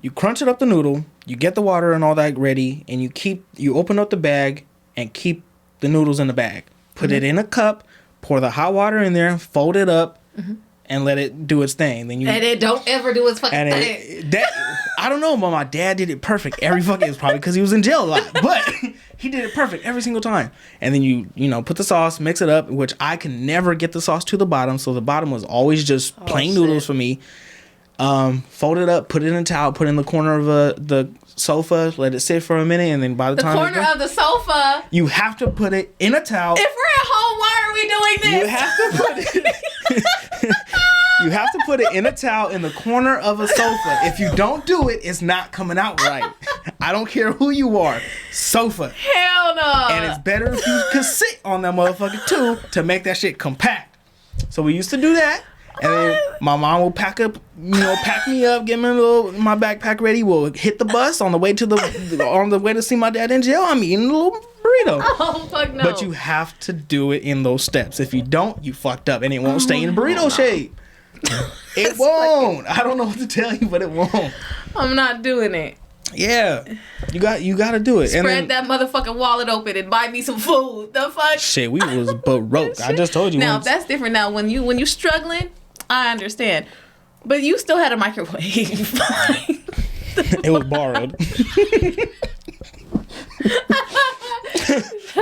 you crunch it up the noodle, you get the water and all that ready, and you open up the bag and keep the noodles in the bag. Put it in a cup, pour the hot water in there, fold it up, and let it do its thing. Then and it don't ever do its fucking thing. I don't know, but my dad did it perfect every fucking. It was probably because he was in jail a lot, but he did it perfect every single time. And then you put the sauce, mix it up, which I can never get the sauce to the bottom, so the bottom was always just plain noodles for me. Fold it up, put it in a towel, put it in the corner of the sofa, let it sit for a minute, and then by the time corner of the sofa, you have to put it in a towel. If we're at home, why are we doing this? You have to put it. You have to put it in a towel in the corner of a sofa. If you don't do it, it's not coming out right. I don't care who you are. Sofa. Hell no. And it's better if you could sit on that motherfucker too to make that shit compact. So we used to do that. And then my mom will pack me up, get me my backpack ready. We'll hit the bus on the way to see my dad in jail. I'm eating a little burrito. Oh fuck no! But you have to do it in those steps. If you don't, you fucked up, and it won't stay in burrito shape. It won't. I don't know what to tell you, but it won't. I'm not doing it. Yeah, you got to do it. Spread that motherfucking wallet open and buy me some food. The fuck? Shit, we was broke. I just told you. Now that's different. Now when you struggling, I understand. But you still had a microwave. It was borrowed.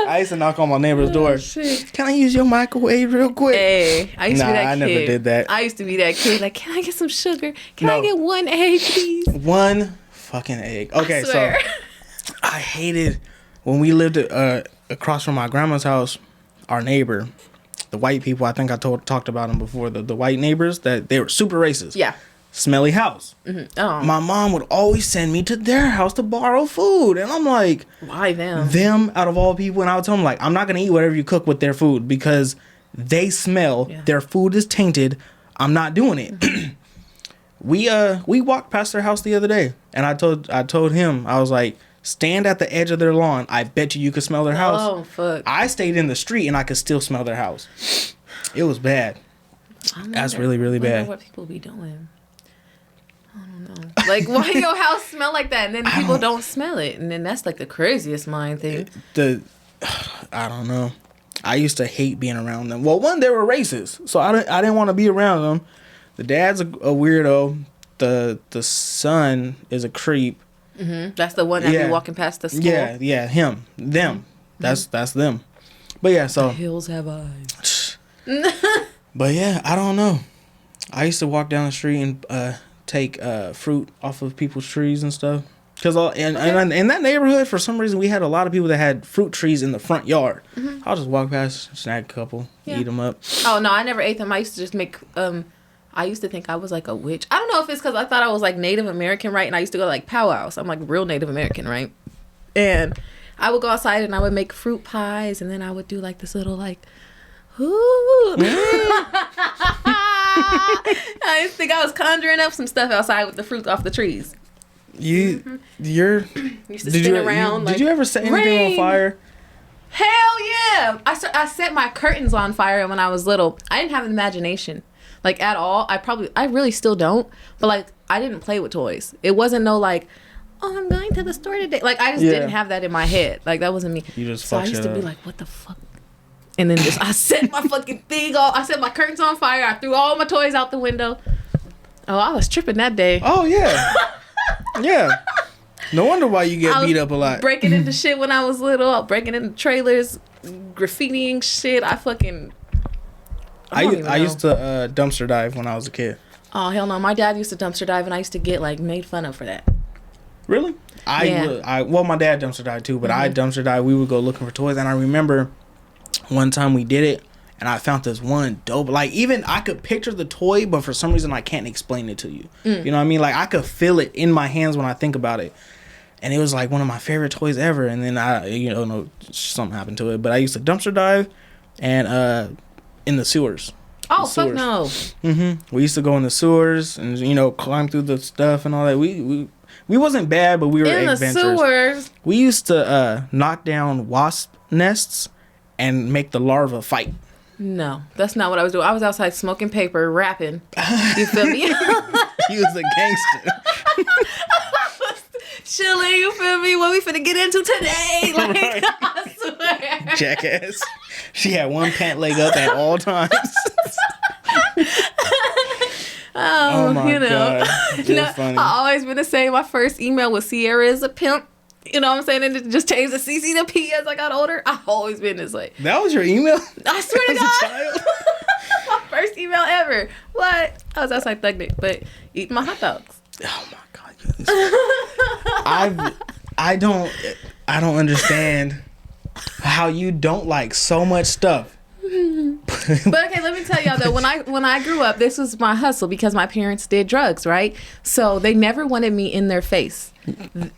I used to knock on my neighbor's door. Shit. Can I use your microwave real quick? Hey, I used to be that kid. I never did that. I used to be that kid. Like, can I get some sugar? Can I get 1 egg, please? 1 fucking egg. Okay, so I hated when we lived across from my grandma's house. Our neighbor, the white people. I think I talked about them before. The white neighbors that they were super racist. Yeah. Smelly house. Mm-hmm. Oh. My mom would always send me to their house to borrow food, and I'm like, why them? Them out of all people, and I would tell them like, I'm not gonna eat whatever you cook with their food because they smell. Yeah. Their food is tainted. I'm not doing it. We walked past their house the other day, and I told him, I was like, stand at the edge of their lawn. I bet you could smell their house. Oh fuck! I stayed in the street and I could still smell their house. It was bad. That's really really bad. I wonder what people be doing. I don't know. Like, why your house smell like that, and then people don't smell it, and then that's like the craziest mind thing. I don't know. I used to hate being around them. Well, one, they were racist, so I didn't want to be around them. The dad's a weirdo. The son is a creep. Mm-hmm. That's the one that be walking past the school. Yeah, them. That's them. But yeah, so the hills have eyes. But yeah, I don't know. I used to walk down the street and take fruit off of people's trees and stuff. Because in that neighborhood, for some reason, we had a lot of people that had fruit trees in the front yard. Mm-hmm. I'll just walk past, snag a couple, eat them up. Oh no, I never ate them. I used to just make. I used to think I was like a witch. I don't know if it's because I thought I was like Native American, right? And I used to go to like powwows. I'm like real Native American, right? And I would go outside and I would make fruit pies, and then I would do like this little like, ooh. I used to think I was conjuring up some stuff outside with the fruit off the trees. Used to spin around. Did you ever set anything on fire? Hell yeah! I set my curtains on fire when I was little. I didn't have an imagination, like at all. I really still don't. But like, I didn't play with toys. It wasn't no like, oh, I'm going to the store today. Like, I just didn't have that in my head. Like, that wasn't me. So I used to be like, what the fuck? And then I set my fucking thing off. I set my curtains on fire. I threw all my toys out the window. Oh, I was tripping that day. Oh, yeah. Yeah. No wonder why you get beat up a lot. Breaking into shit when I was little. Breaking into trailers. Graffitiing shit. I used to dumpster dive when I was a kid. Oh, hell no. My dad used to dumpster dive, and I used to get, like, made fun of for that. Really? Well, my dad dumpster dived too, but I dumpster dive. We would go looking for toys, and I remember one time we did it, and I found this one dope. Like, even I could picture the toy, but for some reason I can't explain it to you. You know what I mean? Like, I could feel it in my hands when I think about it. And it was like one of my favorite toys ever. And then something happened to it. But I used to dumpster dive and in the sewers. Oh, fuck no. Mm-hmm. We used to go in the sewers and, climb through the stuff and all that. We wasn't bad, but we were adventurous. In the sewers? We used to knock down wasp nests and make the larvae fight. No, that's not what I was doing. I was outside smoking paper, rapping. You feel me? You was a gangster. Chilling, you feel me? What we finna get into today? Like, right. I swear. Jackass. She had one pant leg up at all times. Oh my God. Funny. I always been the same. My first email was Sierra is a pimp. You know what I'm saying? And it just changed the CC to P as I got older. I've always been this way. That was your email? I swear to God. My first email ever. What? I was outside thugging it, but eating my hot dogs. Oh my God. I don't understand how you don't like so much stuff. But okay, let me tell y'all though, when I grew up, this was my hustle because my parents did drugs, right? So they never wanted me in their face.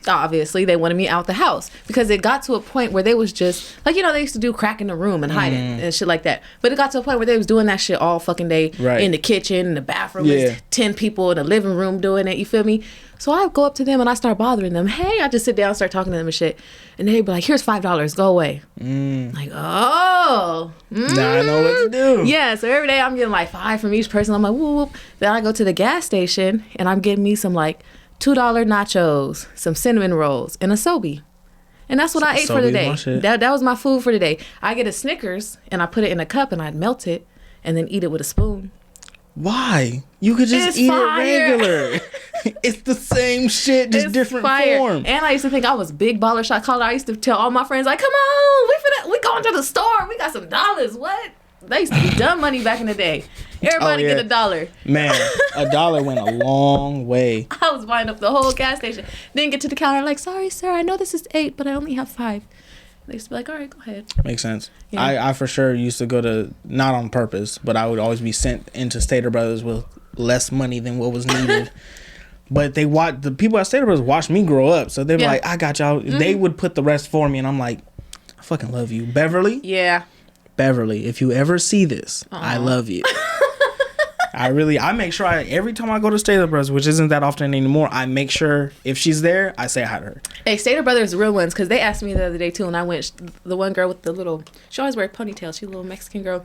Obviously, they wanted me out the house because it got to a point where they was just like, you know, they used to do crack in the room and hiding and shit like that. But it got to a point where they was doing that shit all fucking day in the kitchen, in the bathroom. There's 10 people in the living room doing it. You feel me? So I go up to them and I start bothering them. Hey, I just sit down and start talking to them and shit. And they'd be like, here's $5. Go away. Like, oh. Now I know what to do. Yeah, so every day I'm getting like $5 from each person. I'm like, whoop, whoop. Then I go to the gas station and I'm getting me some like $2 nachos, some cinnamon rolls, and a Sobe. And that's what I ate for the day. That was my food for the day. I get a Snickers and I put it in a cup and I'd melt it and then eat it with a spoon. Why? You could just eat it regular. It's the same shit, just different form. And I used to think I was big baller shot caller. I used to tell all my friends, like, come on, we going to the store. We got some dollars. What? They used to be dumb money back in the day. Everybody get $1. Man, $1 went a long way. I was buying up the whole gas station. Then get to the counter like, sorry, sir, I know this is 8, but I only have 5. They used to be like, all right, go ahead. Makes sense. Yeah. I for sure used to go to, not on purpose, but I would always be sent into Stater Brothers with less money than what was needed. But the people at Stater Brothers watched me grow up. So they'd be like, I got y'all. They would put the rest for me. And I'm like, I fucking love you. Beverly? Yeah. Beverly, if you ever see this, I love you. I make sure every time I go to Stater Brothers, which isn't that often anymore, I make sure if she's there, I say hi to her. Hey, Stater Brothers are real ones, because they asked me the other day too, and I went, the one girl with the little, she always wears ponytails, she's a little Mexican girl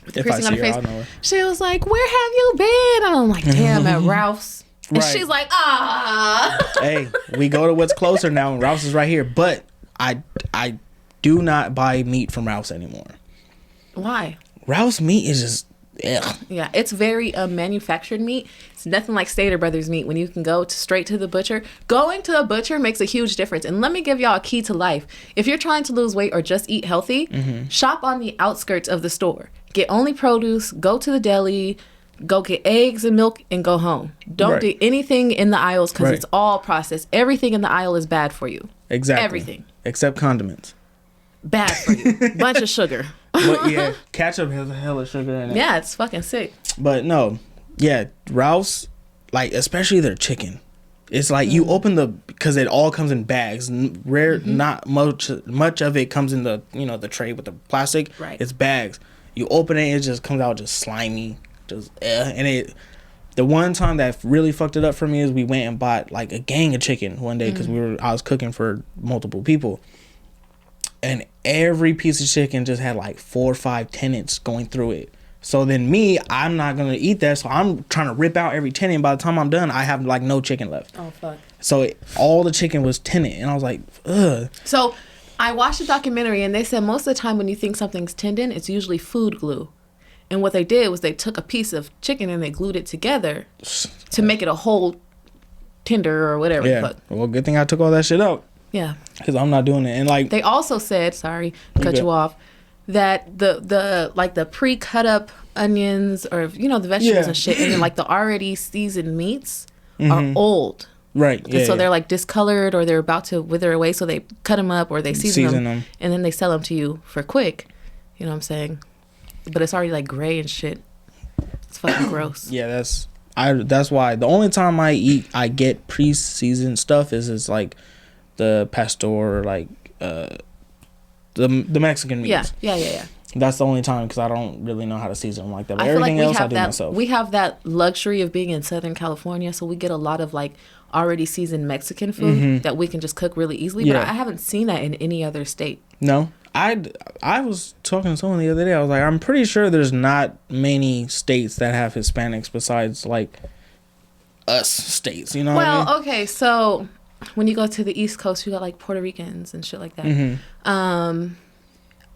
with the piercing on her face. I'll know her. She was like, where have you been? And I'm like, damn, at Ralph's. And she's like, Hey, we go to what's closer now, and Ralph's is right here. But I do not buy meat from Ralph's anymore. Why? Ralph's meat is just, ugh. Yeah, it's very manufactured meat. It's nothing like Stater Brothers meat when you can go straight to the butcher. Going to a butcher makes a huge difference. And let me give y'all a key to life. If you're trying to lose weight or just eat healthy, shop on the outskirts of the store. Get only produce, go to the deli, go get eggs and milk, and go home. Don't do anything in the aisles because it's all processed. Everything in the aisle is bad for you. Exactly. Everything. Except condiments. Bad for you. Bunch of sugar. But yeah, ketchup has a hell of sugar in it. Yeah, it's fucking sick. But no, yeah, Ralph's, like, especially their chicken. It's like you open because it all comes in bags. Not much of it comes in the, the tray with the plastic. Right. It's bags. You open it, it just comes out just slimy. And the one time that really fucked it up for me is we went and bought like a gang of chicken one day because I was cooking for multiple people. And every piece of chicken just had like 4 or 5 tenants going through it. So then I'm not going to eat that. So I'm trying to rip out every tenant. By the time I'm done, I have like no chicken left. Oh, fuck. So all the chicken was tenant. And I was like, ugh. So I watched a documentary and they said most of the time when you think something's tendon, it's usually food glue. And what they did was they took a piece of chicken and they glued it together to make it a whole tender or whatever. Yeah. Well, good thing I took all that shit out. Yeah. Because I'm not doing it. And like, they also said, sorry, cut you off, that the pre-cut up onions or the vegetables and shit, and then like the already seasoned meats are old. Right. Yeah, so they're like discolored or they're about to wither away, so they cut them up or they season them and then they sell them to you for quick. You know what I'm saying? But it's already like gray and shit. It's fucking gross. Yeah, that's why the only time I get pre-seasoned stuff is like the pastor or like the Mexican meats. Yeah. That's the only time because I don't really know how to season them like that. But everything else I do myself. We have that luxury of being in Southern California, so we get a lot of like already seasoned Mexican food that we can just cook really easily. But I haven't seen that in any other state. No. I was talking to someone the other day. I was like, I'm pretty sure there's not many states that have Hispanics besides like us states. You know what I mean? Okay, so when you go to the East Coast, you got like Puerto Ricans and shit like that.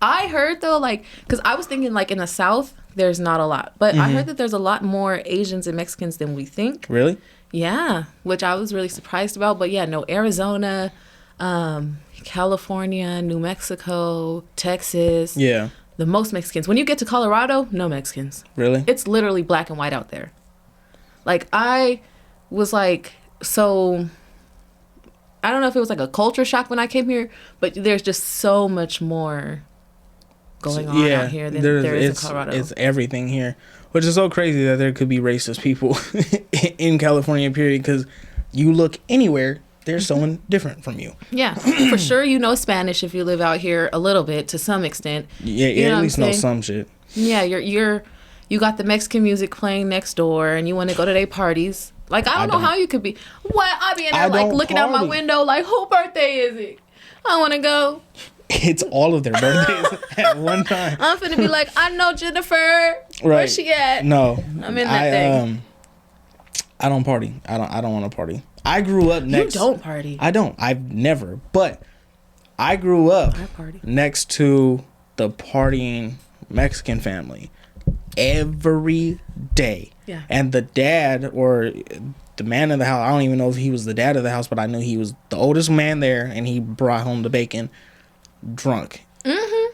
I heard though, like, because I was thinking like in the South, there's not a lot, but I heard that there's a lot more Asians and Mexicans than we think. Really? Yeah, which I was really surprised about. But yeah, no, Arizona, California, New Mexico, Texas. Yeah. The most Mexicans. When you get to Colorado, no Mexicans. Really? It's literally black and white out there. Like, I was like, so I don't know if it was like a culture shock when I came here, but there's just so much more going on out here than there is in Colorado. It's everything here, which is so crazy that there could be racist people in California, period, because you look anywhere they're someone different from you. Yeah, for sure. You know Spanish if you live out here a little bit to some extent. Yeah, you know at least know saying? some shit. Yeah, you got the Mexican music playing next door, and you want to go to their parties. Like I don't know how you could be. What I be in there like looking out my window, like whose birthday is it? I want to go. It's all of their birthdays at one time. I'm finna be like, I know Jennifer. Right. Where's she at? No, I'm in that thing. I don't party. I don't want to party. I grew up next. You don't party. I don't. I've never. But I grew up next to the partying Mexican family every day. Yeah. And the dad or the man in the house, I don't even know if he was the dad of the house, but I knew he was the oldest man there, and he brought home the bacon drunk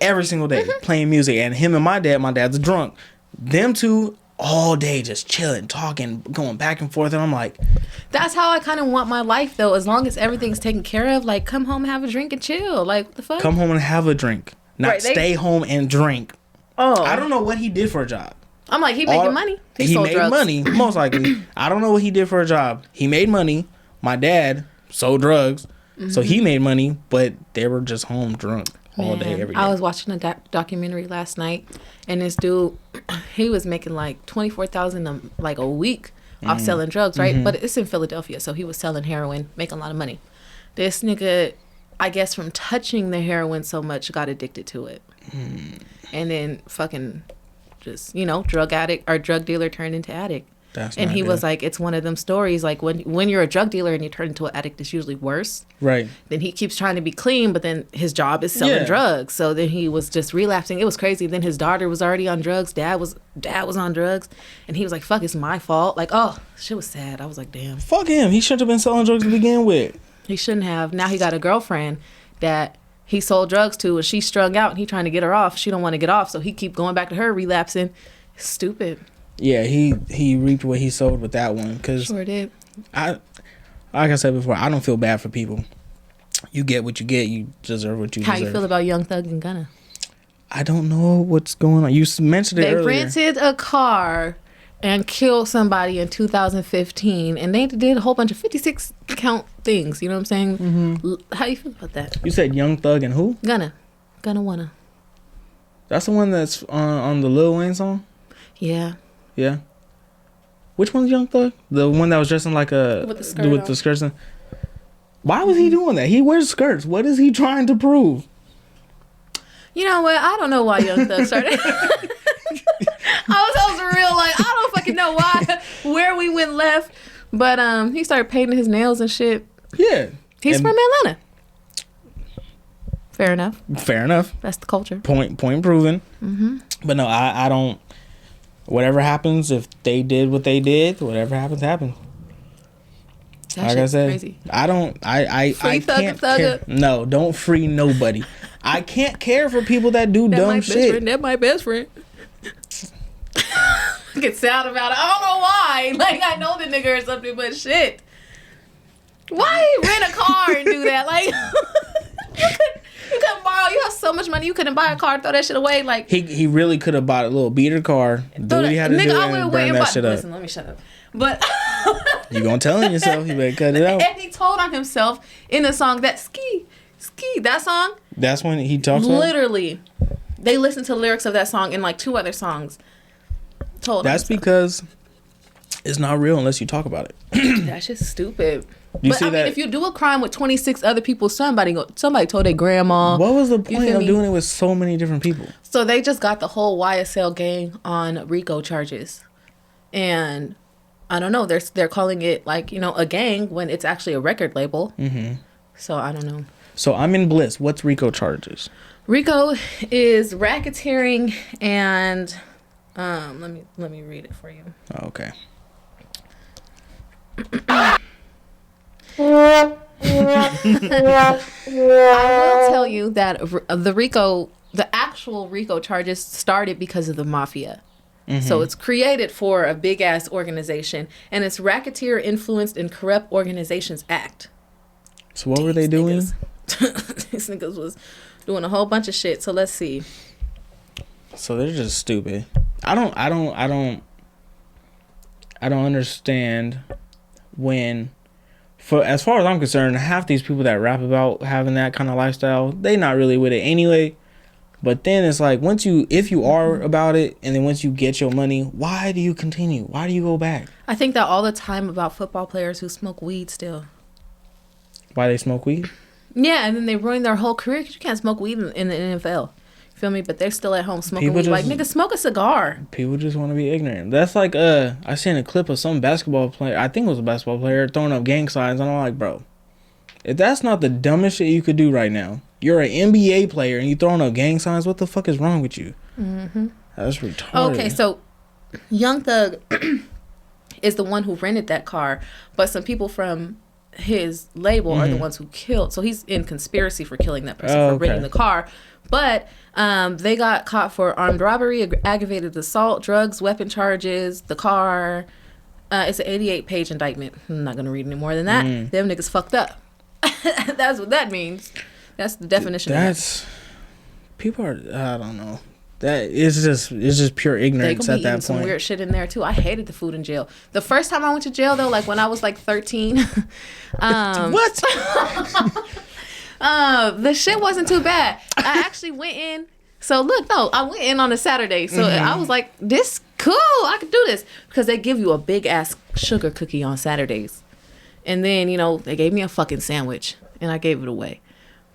every single day, playing music. And him and my dad's drunk. Them two all day just chilling, talking, going back and forth. And I'm like, that's how I kind of want my life, though. As long as everything's taken care of, like, come home, have a drink, and chill. Like, what the fuck? Come home and have a drink, not stay home and drink. Oh, I don't know what he did for a job. I'm like, he making money. He made drugs. Money, most likely. I don't know what he did for a job. He made money. My dad sold drugs, so he made money, but they were just home drunk all day, every day. I was watching a documentary last night, and this dude, he was making like $24,000 like a week off selling drugs, right? But it's in Philadelphia, so he was selling heroin, making a lot of money. This nigga, I guess from touching the heroin so much, got addicted to it, and then fucking just, you know, drug addict or drug dealer turned into addict. And he was like, it's one of them stories, like when you're a drug dealer and you turn into an addict, it's usually worse. Right. Then he keeps trying to be clean, but then his job is selling drugs. So then he was just relapsing. It was crazy. Then his daughter was already on drugs. Dad was on drugs. And he was like, fuck, it's my fault. Like, oh, shit was sad. I was like, damn. Fuck him. He shouldn't have been selling drugs to begin with. He shouldn't have. Now he got a girlfriend that he sold drugs to, and she's strung out, and he trying to get her off. She don't want to get off, so he keep going back to her, relapsing. Stupid. Yeah, he reaped what he sowed with that one. Cause sure did. Like I said before, I don't feel bad for people. You get what you get. You deserve what you deserve. How you feel about Young Thug and Gunna? I don't know what's going on. You mentioned it earlier. They rented a car and killed somebody in 2015, and they did a whole bunch of 56 count things. You know what I'm saying? Mm-hmm. How you feel about that? You said Young Thug and who? Gunna Wanna. That's the one that's on the Lil Wayne song? Yeah. Yeah. Which one's Young Thug? The one that was dressing like a... With the skirts on. Why was he doing that? He wears skirts. What is he trying to prove? You know what? I don't know why Young Thug started. I was real like, I don't fucking know why, where we went left. But he started painting his nails and shit. Yeah. He's from Atlanta. Fair enough. Fair enough. That's the culture. Point proven. Mm-hmm. But no, I don't... Whatever happens, if they did what they did, whatever happens, happens. That like I said, crazy. I don't... I can't care. No, don't free nobody. I can't care for people that do dumb shit. That's my best friend. I get sad about it. I don't know why. Like, I know the nigga or something, but shit. Why rent a car and do that? Like, you couldn't borrow. You have so much money. You couldn't buy a car, throw that shit away. Like, he really could have bought a little beater car. Do what he had to do and burn that shit up. Listen, let me shut up. But you gonna tell on yourself. You better cut it out. And he told on himself in the song that ski that song. That's when he talks about. Literally, they listened to the lyrics of that song in like 2 other songs. That's because it's not real unless you talk about it. That's just stupid. But I mean, if you do a crime with 26 other people, somebody told their grandma. What was the point of doing it with so many different people? So they just got the whole YSL gang on RICO charges, and I don't know. They're calling it like, you know, a gang when it's actually a record label. Mm-hmm. So I don't know. So I'm in Bliss. What's RICO charges? RICO is racketeering and let me read it for you. Oh, okay. I will tell you that the actual RICO charges started because of the mafia. Mm-hmm. So it's created for a big ass organization, and it's Racketeer Influenced and Corrupt Organizations Act. So what were they doing? These niggas was doing a whole bunch of shit. So let's see. So they're just stupid. I don't understand when for as far as I'm concerned, half these people that rap about having that kind of lifestyle, they not really with it anyway. But then it's like if you are about it, and then once you get your money, why do you continue? Why do you go back? I think that all the time about football players who smoke weed still. Why they smoke weed? Yeah, and then they ruin their whole career because you can't smoke weed in the NFL. Feel me? But they're still at home smoking weed. Like, nigga, smoke a cigar. People just want to be ignorant. That's like, I seen a clip of some basketball player, I think it was a basketball player, throwing up gang signs, and I'm like, bro, if that's not the dumbest shit you could do right now, you're an NBA player and you throwing up gang signs, what the fuck is wrong with you? Mm-hmm. That's retarded. Okay, so Young Thug is the one who rented that car, but some people from his label are the ones who killed. So he's in conspiracy for killing that person for renting the car. But they got caught for armed robbery, aggravated assault, drugs, weapon charges, the car. It's an 88-page indictment. I'm not going to read any more than that. Them niggas fucked up. That's what that means. That's the definition of that. People are, I don't know. That it's just pure ignorance at that point. Some weird shit in there too. I hated the food in jail. The first time I went to jail though, like when I was like 13. What? The shit wasn't too bad. I actually went in. So look, no, I went in on a Saturday. So I was like, this cool. I could do this because they give you a big ass sugar cookie on Saturdays, and then they gave me a fucking sandwich and I gave it away.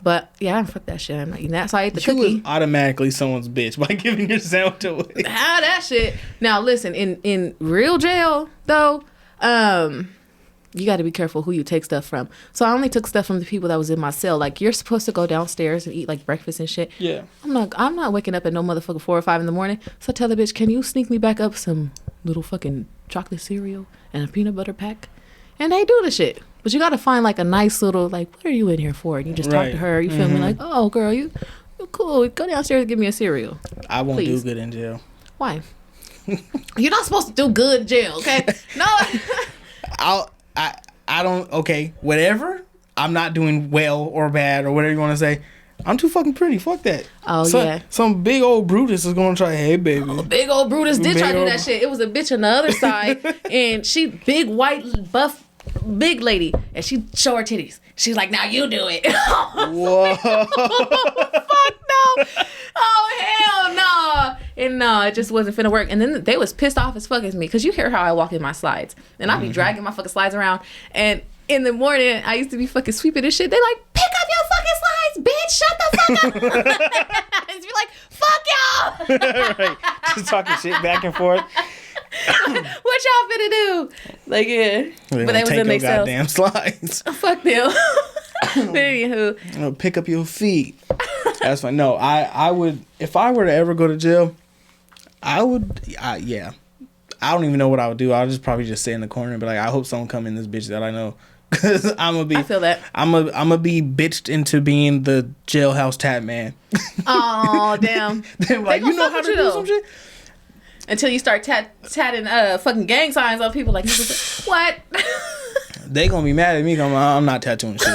But yeah, fuck that shit. I'm not eating that. So I ate the cookie. You was automatically someone's bitch by giving your sandwich away. How that shit. Now listen, in real jail though, you got to be careful who you take stuff from. So I only took stuff from the people that was in my cell. Like, you're supposed to go downstairs and eat like breakfast and shit. Yeah. I'm not waking up at no motherfucking 4 or 5 in the morning. So I tell the bitch, can you sneak me back up some little fucking chocolate cereal and a peanut butter pack? And they do the shit. But you got to find like a nice little, like, what are you in here for? And you just talk to her. You feel me? Like, oh, girl, you cool. Go downstairs and give me a cereal. I won't do good in jail. Why? You're not supposed to do good in jail, okay? No. I don't, okay, whatever. I'm not doing well or bad or whatever you want to say. I'm too fucking pretty. Fuck that. Oh, yeah. Some big old Brutus is going to try, hey, baby. Oh, big old Brutus did try to do that shit. It was a bitch on the other side. And she, big, white, buff, big lady. And she show her titties. She's like, now you do it. Whoa. Fuck no. Oh, hell no. And no, it just wasn't finna work. And then they was pissed off as fuck as me. Because you hear how I walk in my slides. And I be dragging my fucking slides around. And in the morning, I used to be fucking sweeping this shit. They like, pick up your fucking slides, bitch. Shut the fuck up. And be like, fuck y'all. Right. Just talking shit back and forth. What y'all finna do? Like, yeah. But they was in their cells. Goddamn slides. Fuck them. Anywho. Pick up your feet. That's fine. No, I would, if I were to ever go to jail, yeah. I don't even know what I would do. I'll just probably just sit in the corner and be like, I hope someone come in this bitch that I know. Cause I feel that. I'm gonna be bitched into being the jailhouse tat man. Oh, damn. They're like, you know how to do some shit? Until you start tatting fucking gang signs on people, like, what? They gonna be mad at me. I'm not tattooing shit.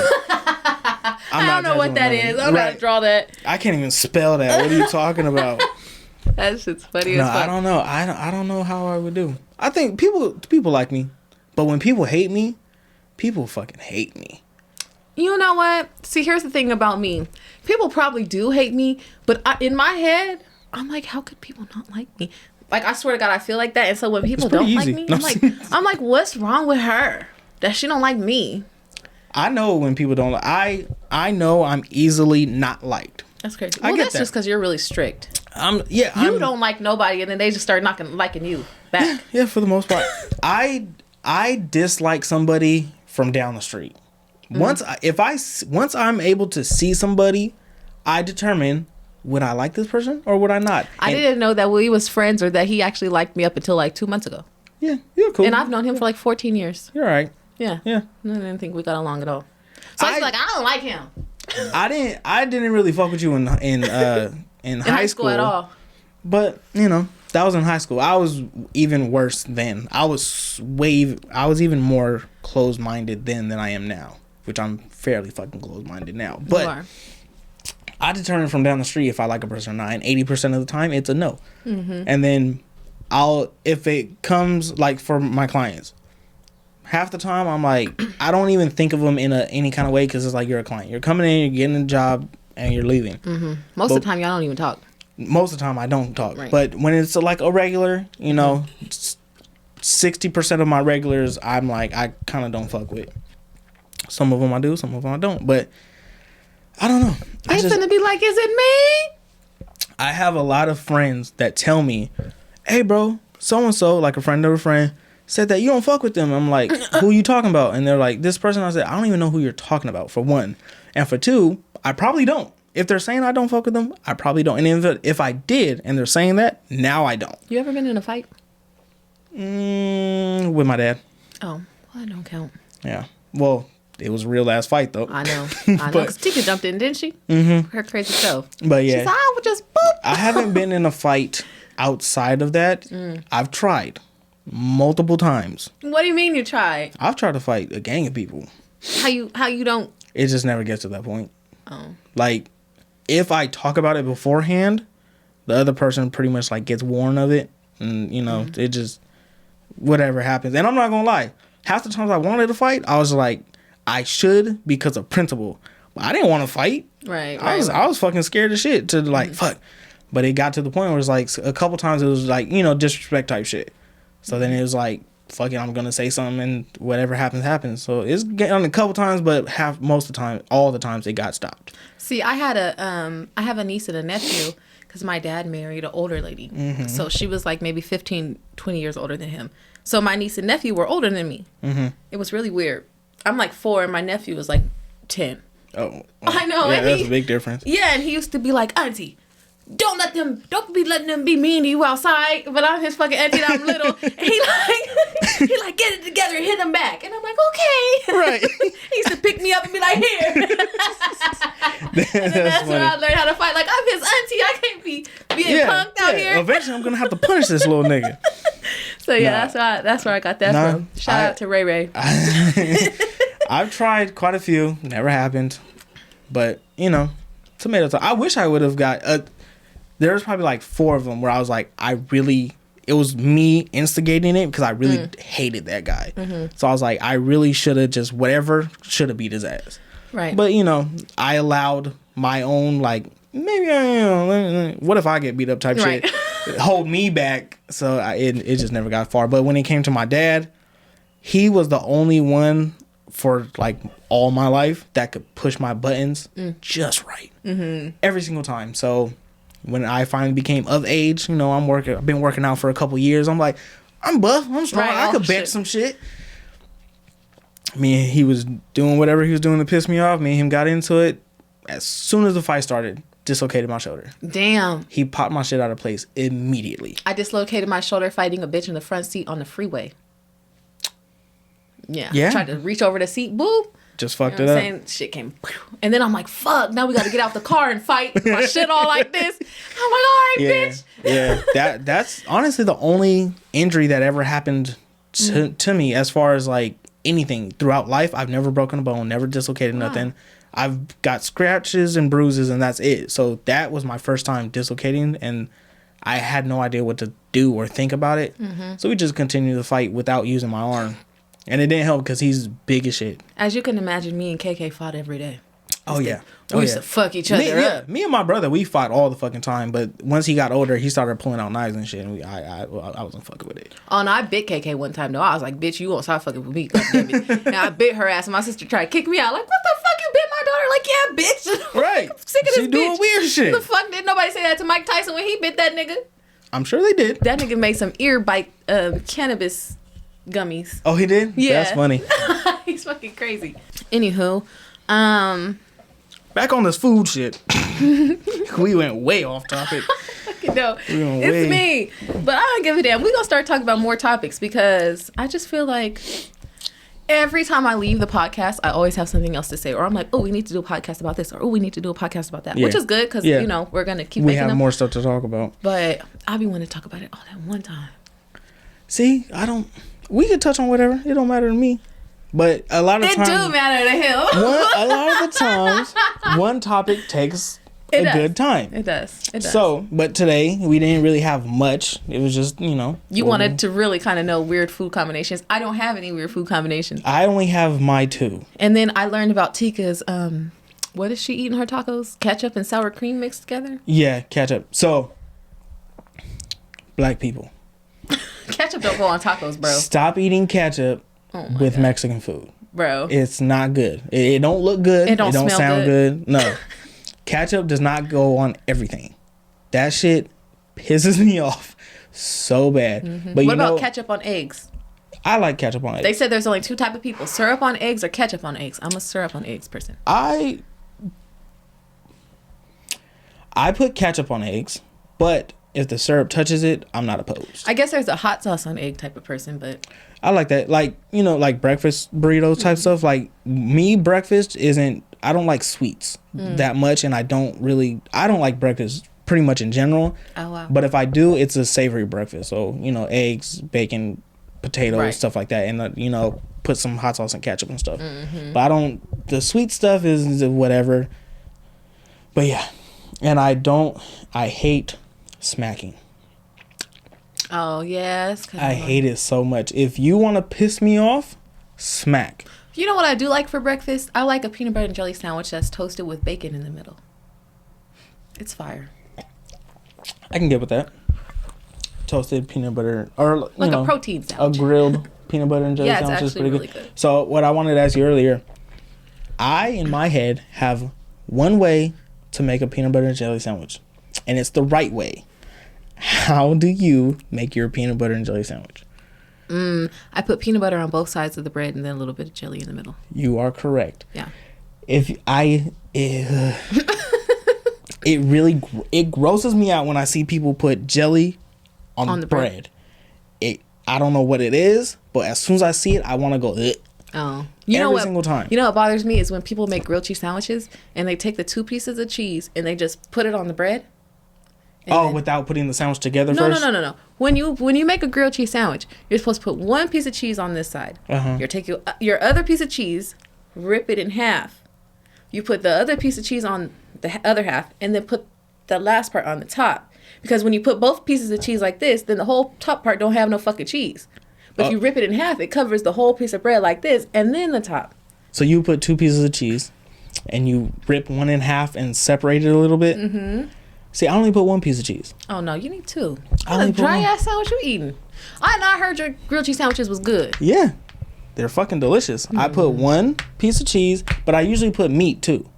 I don't know what that is. I'm not to draw that. I can't even spell that. What are you talking about? That shit's funny as fuck. I don't know. I don't know how I would do. I think people like me, but when people hate me, people fucking hate me. You know what? See, here's the thing about me. People probably do hate me, but in my head, I'm like, how could people not like me? Like, I swear to God, I feel like that. And so when people don't like me, I'm like, what's wrong with her that she don't like me? I know when people don't like. I know I'm easily not liked. That's crazy. Well, that's just because you're really strict. You don't like nobody, and then they just start liking you back. Yeah, for the most part. I dislike somebody from down the street. Once I'm able to see somebody, I determine, would I like this person or would I not? I didn't know that we was friends or that he actually liked me up until like 2 months ago. Yeah, you're cool. And I've known him for like 14 years. You're right. Yeah. Yeah. I didn't think we got along at all. So I was like, I don't like him. I didn't really fuck with you in high school at all. But, that was in high school. I was even worse then. I was even more closed-minded then than I am now, which I'm fairly fucking closed-minded now. But you are. I determine from down the street if I like a person or not, and 80% of the time it's a no. Mm-hmm. And then if it comes like for my clients, half the time I'm like, I don't even think of them in any kind of way because it's like you're a client. You're coming in, you're getting a job, and you're leaving. Mm-hmm. Most of the time, y'all don't even talk. Most of the time, I don't talk. Right. But when it's like a regular, 60% of my regulars, I'm like, I kind of don't fuck with. Some of them I do, some of them I don't. But I don't know. They finna be like, is it me? I have a lot of friends that tell me, hey, bro, so-and-so, like a friend of a friend, said that you don't fuck with them. I'm like, who you talking about? And they're like, this person. I said, I don't even know who you're talking about, for one. And for two, I probably don't. If they're saying I don't fuck with them, I probably don't. And if I did and they're saying that, now I don't. You ever been in a fight? With my dad. Oh, well, that don't count. Yeah. Well, it was a real ass fight, though. I know. Because Tika jumped in, didn't she? Mm-hmm. Her crazy self. But yeah. She's like, I would just boop. I haven't been in a fight outside of that. I've tried multiple times. What do you mean you tried? I've tried to fight a gang of people. How you don't? It just never gets to that point. Oh. Like, if I talk about it beforehand, the other person pretty much like gets warned of it, and it just whatever happens. And I'm not gonna lie, half the times I wanted to fight, I was like, I should because of principle, but I didn't want to fight. Right. I was fucking scared as shit to like fuck. But it got to the point where it's like a couple times it was like disrespect type shit. So then it was like, fuck it, I'm gonna say something and whatever happens. So it's getting on a couple times, but most of the time, all the times it got stopped. See, I have a niece and a nephew because my dad married an older lady. Mm-hmm. So she was like maybe 15, 20 years older than him. So my niece and nephew were older than me. Mm-hmm. It was really weird. I'm like 4 and my nephew was like 10. Oh. I know. Yeah, that's a big difference. Yeah, and he used to be like, Auntie, don't be letting them be mean to you outside. But I'm his fucking auntie and I'm little. And he like, get it together and hit him back. And I'm like, okay. Right. He used to pick me up and be like, here. And that's where I learned how to fight. Like, I'm his auntie. I can't be being punked out here. Eventually, I'm going to have to punish this little nigga. So, yeah, that's where I got that from. Shout out to Ray Ray. I've tried quite a few. Never happened. But, tomatoes. I wish I would have got... there was probably like 4 of them where I was like, it was me instigating it because I really hated that guy. Mm-hmm. So I was like, I really should have should have beat his ass. Right. But, I allowed my own, like, maybe, what if I get beat up type shit, hold me back. So it just never got far. But when it came to my dad, he was the only one for like all my life that could push my buttons just right. Mm-hmm. Every single time. So when I finally became of age, I've been working out for a couple years. I'm like, I'm buff, I'm strong, right, I could bench some shit. Me and he was doing whatever he was doing to piss me off. Me and him got into it. As soon as the fight started, dislocated my shoulder. Damn. He popped my shit out of place immediately. I dislocated my shoulder fighting a bitch in the front seat on the freeway. Yeah. Tried to reach over the seat, boop. Just fucked it up. Saying? Shit came. And then I'm like, fuck, now we got to get out the car and fight. My shit all like this. I'm like, all right, bitch. Yeah. That's honestly the only injury that ever happened to me as far as like anything throughout life. I've never broken a bone, never dislocated nothing. I've got scratches and bruises and that's it. So that was my first time dislocating and I had no idea what to do or think about it. Mm-hmm. So we just continued to fight without using my arm. And it didn't help because he's big as shit. As you can imagine, me and KK fought every day. We used to fuck each other up. Me and my brother, we fought all the fucking time. But once he got older, he started pulling out knives and shit. And I wasn't fucking with it. Oh, no, I bit KK one time, though. I was like, bitch, you won't stop fucking with me. And I bit her ass. And my sister tried to kick me out. Like, what the fuck? You bit my daughter? Like, yeah, bitch. Right. I'm sick of this bitch. Doing weird shit. What the fuck did nobody say that to Mike Tyson when he bit that nigga? I'm sure they did. That nigga made some ear bite cannabis gummies. Oh, he did? Yeah. That's funny. He's fucking crazy. Anywho, back on this food shit. We went way off topic. No, it's me. But I don't give a damn. We're going to start talking about more topics because I just feel like every time I leave the podcast, I always have something else to say. Or I'm like, oh, we need to do a podcast about this. Or, oh, we need to do a podcast about that. Yeah. Which is good because, we're going to keep making them. We have more stuff to talk about. But I be wanting to talk about it all at one time. See, we can touch on whatever. It don't matter to me. But a lot of times... It do matter to him. A lot of the times, one topic takes good time. It does. So, but today we didn't really have much. It was just, You wanted to really kind of know weird food combinations. I don't have any weird food combinations. I only have my 2. And then I learned about Tika's, what is she eating her tacos? Ketchup and sour cream mixed together? Yeah, ketchup. So, black people. Ketchup don't go on tacos, bro. Stop eating ketchup with God. Mexican food. Bro. It's not good. It don't look good. It don't smell sound good. No. Ketchup does not go on everything. That shit pisses me off so bad. Mm-hmm. But what about ketchup on eggs? I like ketchup on eggs. They said there's only 2 type of people: syrup on eggs or ketchup on eggs. I'm a syrup on eggs person. I put ketchup on eggs, but if the syrup touches it, I'm not opposed. I guess there's a hot sauce on egg type of person, but I like that. Like, like breakfast burritos type stuff. Like, me, breakfast isn't, I don't like sweets that much, and I don't like breakfast pretty much in general. Oh, wow. But if I do, it's a savory breakfast. So, eggs, bacon, potatoes, stuff like that. And, put some hot sauce and ketchup and stuff. Mm-hmm. But the sweet stuff is whatever. But yeah. And I hate smacking. Oh, yes. I hate it so much. If you want to piss me off, smack. You know what I do like for breakfast? I like a peanut butter and jelly sandwich that's toasted with bacon in the middle. It's fire. I can get with that. Toasted peanut butter, or like a protein sandwich. A grilled peanut butter and jelly sandwich is pretty really good. So what I wanted to ask you earlier, I in my head have one way to make a peanut butter and jelly sandwich, and it's the right way. How do you make your peanut butter and jelly sandwich? I put peanut butter on both sides of the bread and then a little bit of jelly in the middle. You are correct. Yeah. It grosses me out when I see people put jelly on the bread. I don't know what it is, but as soon as I see it, I want to go. Ugh. Oh, every single time. You know what bothers me is when people make grilled cheese sandwiches and they take the 2 pieces of cheese and they just put it on the bread. Without putting the sandwich together first? No. When you make a grilled cheese sandwich, you're supposed to put 1 piece of cheese on this side. You take your other piece of cheese, rip it in half. You put the other piece of cheese on the other half, and then put the last part on the top. Because when you put both pieces of cheese like this, then the whole top part don't have no fucking cheese. But if you rip it in half, it covers the whole piece of bread like this, and then the top. So you put 2 pieces of cheese, and you rip one in half and separate it a little bit? Mm-hmm. See, I only put 1 piece of cheese. Oh, no, you need 2. What a dry-ass sandwich you eating? I heard your grilled cheese sandwiches was good. Yeah. They're fucking delicious. I put 1 piece of cheese, but I usually put meat, too.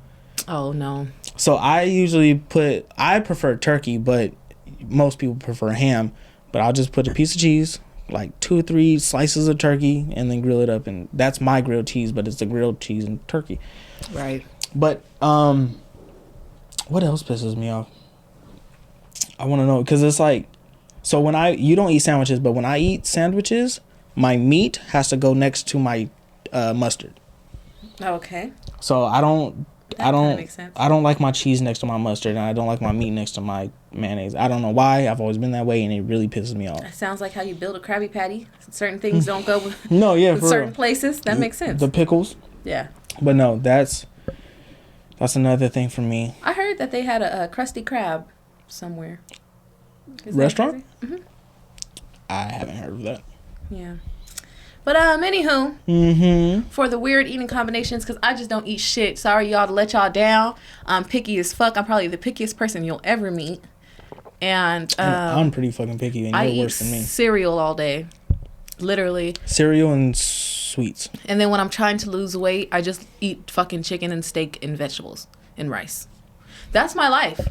Oh, no. So I prefer turkey, but most people prefer ham. But I'll just put a piece of cheese, like 2 or 3 slices of turkey, and then grill it up. And that's my grilled cheese, but it's the grilled cheese and turkey. Right. But what else pisses me off? I want to know, because it's like, so you don't eat sandwiches, but when I eat sandwiches, my meat has to go next to my mustard. Okay. So I don't makes sense. I don't like my cheese next to my mustard, and I don't like my meat next to my mayonnaise. I don't know why. I've always been that way, and it really pisses me off. That sounds like how you build a Krabby Patty. Certain things don't go with certain real. Places. That makes sense. The pickles. Yeah. But no, that's another thing for me. I heard that they had a Krusty Krab somewhere. Restaurant? Mm-hmm. I haven't heard of that. Yeah. But anywho, for the weird eating combinations, because I just don't eat shit. Sorry, y'all, to let y'all down. I'm picky as fuck. I'm probably the pickiest person you'll ever meet. And I'm pretty fucking picky, and you're worse than me. Cereal all day. Literally. Cereal and sweets. And then when I'm trying to lose weight, I just eat fucking chicken and steak and vegetables and rice. That's my life.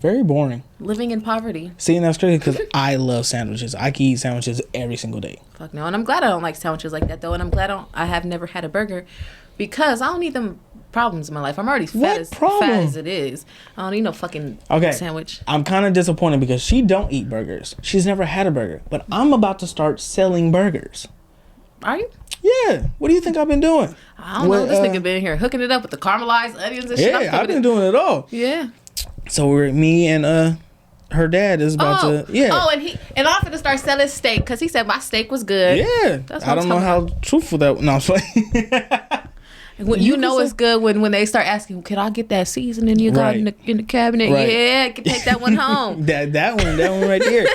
Very boring. Living in poverty. See, and that's crazy because I love sandwiches. I can eat sandwiches every single day. Fuck no. And I'm glad I don't like sandwiches like that, though. And I'm glad I have never had a burger because I don't need them problems in my life. I'm already fat as it is. I don't need no fucking sandwich. I'm kind of disappointed because she don't eat burgers. She's never had a burger. But I'm about to start selling burgers. Are you? Yeah. What do you think I've been doing? I don't know. This nigga been here hooking it up with the caramelized onions and shit. Yeah, I've been doing it all. Yeah. So me and her dad is about to and I'm gonna start selling steak because he said my steak was good. Yeah. I don't know how truthful that. No, I'm playing. You know it's good when they start asking, can I get that seasoning you got in the cabinet? Right. Yeah, can take that one home. that one right there.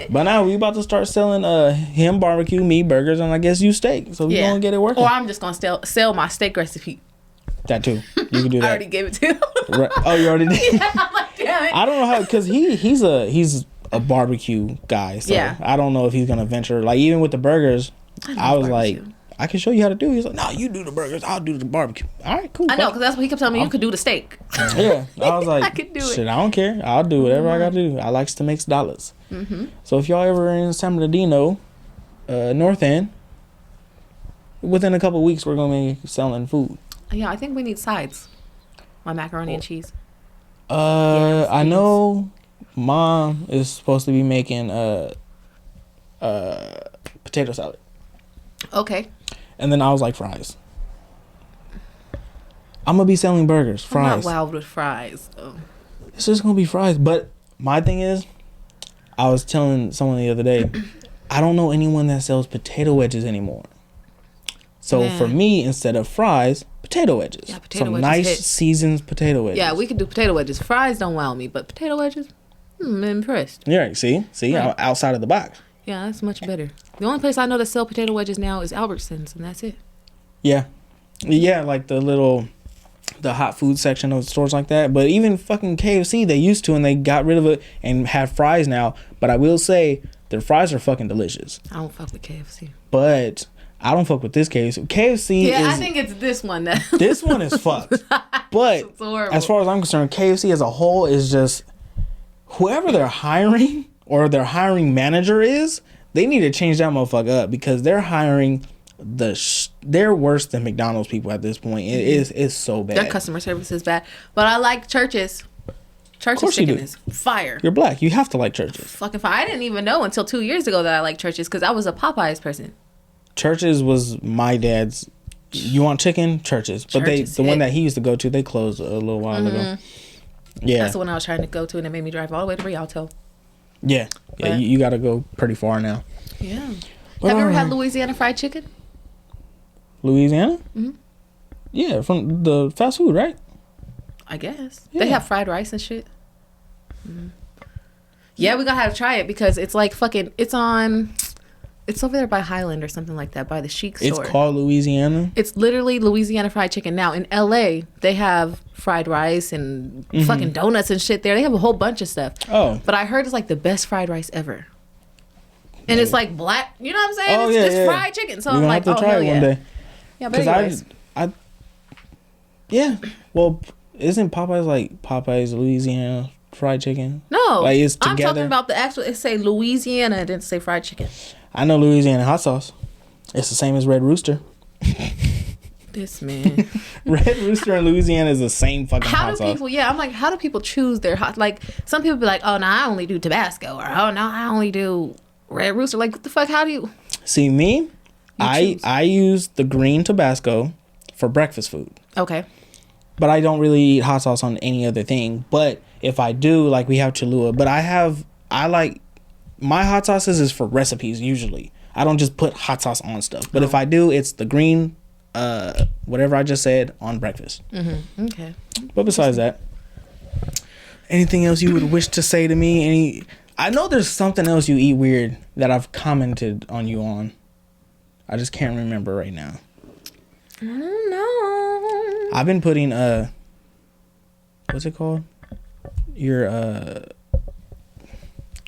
But now we about to start selling him barbecue, me burgers, and I guess you steak. So we gonna get it working. Or I'm just gonna sell my steak recipe. That too. You can do that. I already gave it to him. Right. Oh, you already did? Yeah, I'm like, damn it. I don't know how, because he's a barbecue guy. So I don't know if he's gonna venture, like, even with the burgers. I was barbecue. Like, I can show you how to do it. He's like, no, you do the burgers, I'll do the barbecue. All right, cool. I know, because that's what he kept telling me. You could do the steak. Yeah, I was like, I could do it. Shit, I don't care. I'll do whatever I gotta do. I likes to make dollars. So if y'all ever in San Bernardino, North End, within a couple of weeks we're gonna be selling food. Yeah, I think we need sides. My macaroni and cheese. I know Mom is supposed to be making potato salad. Okay. And then I was like, fries. I'm gonna be selling burgers, fries. I'm not wild with fries. Oh. It's just gonna be fries. But my thing is, I was telling someone the other day, I don't know anyone that sells potato wedges anymore. So for me, instead of fries, potato wedges. Yeah, potato wedges. Some nice seasoned potato wedges. Yeah, we could do potato wedges. Fries don't wow me, but potato wedges, I'm impressed. Yeah, see, right. Outside of the box. Yeah, that's much better. The only place I know that sell potato wedges now is Albertsons, and that's it. Yeah, like the hot food section of stores like that. But even fucking KFC, they used to, and they got rid of it and have fries now. But I will say, their fries are fucking delicious. I don't fuck with KFC. But I don't fuck with this KFC. KFC I think it's this one that... This one is fucked. But as far as I'm concerned, KFC as a whole is just... Whoever they're hiring or their hiring manager is, they need to change that motherfucker up, because they're hiring they're worse than McDonald's people at this point. It's so bad. Their customer service is bad. But I like Church's. Church's chicken is fire. You're black. You have to like Church's. Fucking fire. I didn't even know until 2 years ago that I liked Church's, because I was a Popeyes person. Church's was my dad's. You want chicken? Church's. But the one that he used to go to, they closed a little while ago. Yeah. That's the one I was trying to go to, and it made me drive all the way to Rialto. Yeah. Yeah, you got to go pretty far now. Yeah. But have you ever had Louisiana fried chicken? Louisiana? Mm-hmm. Yeah, from the fast food, right? I guess. Yeah. They have fried rice and shit. Mm-hmm. Yeah, we gotta have to try it, because it's like fucking, it's over there by Highland or something like that, by the Chic store. It's called Louisiana? It's literally Louisiana fried chicken. Now, in LA, they have fried rice and fucking donuts and shit there. They have a whole bunch of stuff. Oh. But I heard it's like the best fried rice ever. And it's like black, you know what I'm saying? Oh, it's just fried chicken. So I'm like, have to try it one day. Yeah, but anyways. Yeah. Well, isn't Popeyes like Popeyes Louisiana fried chicken? No. Like, it's together. I'm talking about the actual, it say Louisiana, it didn't say fried chicken. I know Louisiana hot sauce. It's the same as Red Rooster. This man. Red Rooster and Louisiana is the same fucking hot sauce. I'm like, how do people choose their hot? Like, some people be like, oh, no, I only do Tabasco, or oh, no, I only do Red Rooster. Like, what the fuck? How do you? See, me, I use the green Tabasco for breakfast food. Okay. But I don't really eat hot sauce on any other thing. But if I do, like, we have Cholula. But I like, my hot sauces is for recipes usually. I don't just put hot sauce on stuff. But if I do, it's the green, whatever I just said, on breakfast. Mm-hmm. Okay. But besides that, anything else you would wish to say to me? I know there's something else you eat weird that I've commented on you on. I just can't remember right now. I don't know. I've been putting what's it called? Your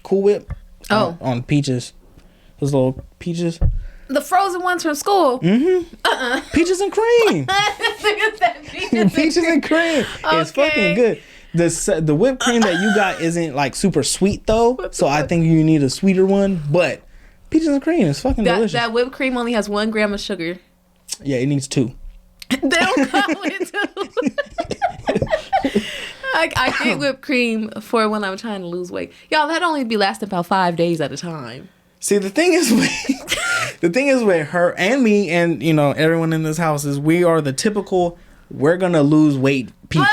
Cool Whip. On peaches. Those little peaches. The frozen ones from school. Mm-hmm. Peaches and cream. Peaches and cream. Okay. It's fucking good. The whipped cream that you got isn't like super sweet though, so I think you need a sweeter one. But peaches and cream is fucking delicious. That whipped cream only has 1 gram of sugar. Yeah, it needs 2. They don't come with 2. I get whipped cream for when I'm trying to lose weight. Y'all, that only be lasting about 5 days at a time. See, the thing is with her and me and, you know, everyone in this house is we are the typical we're gonna lose weight people.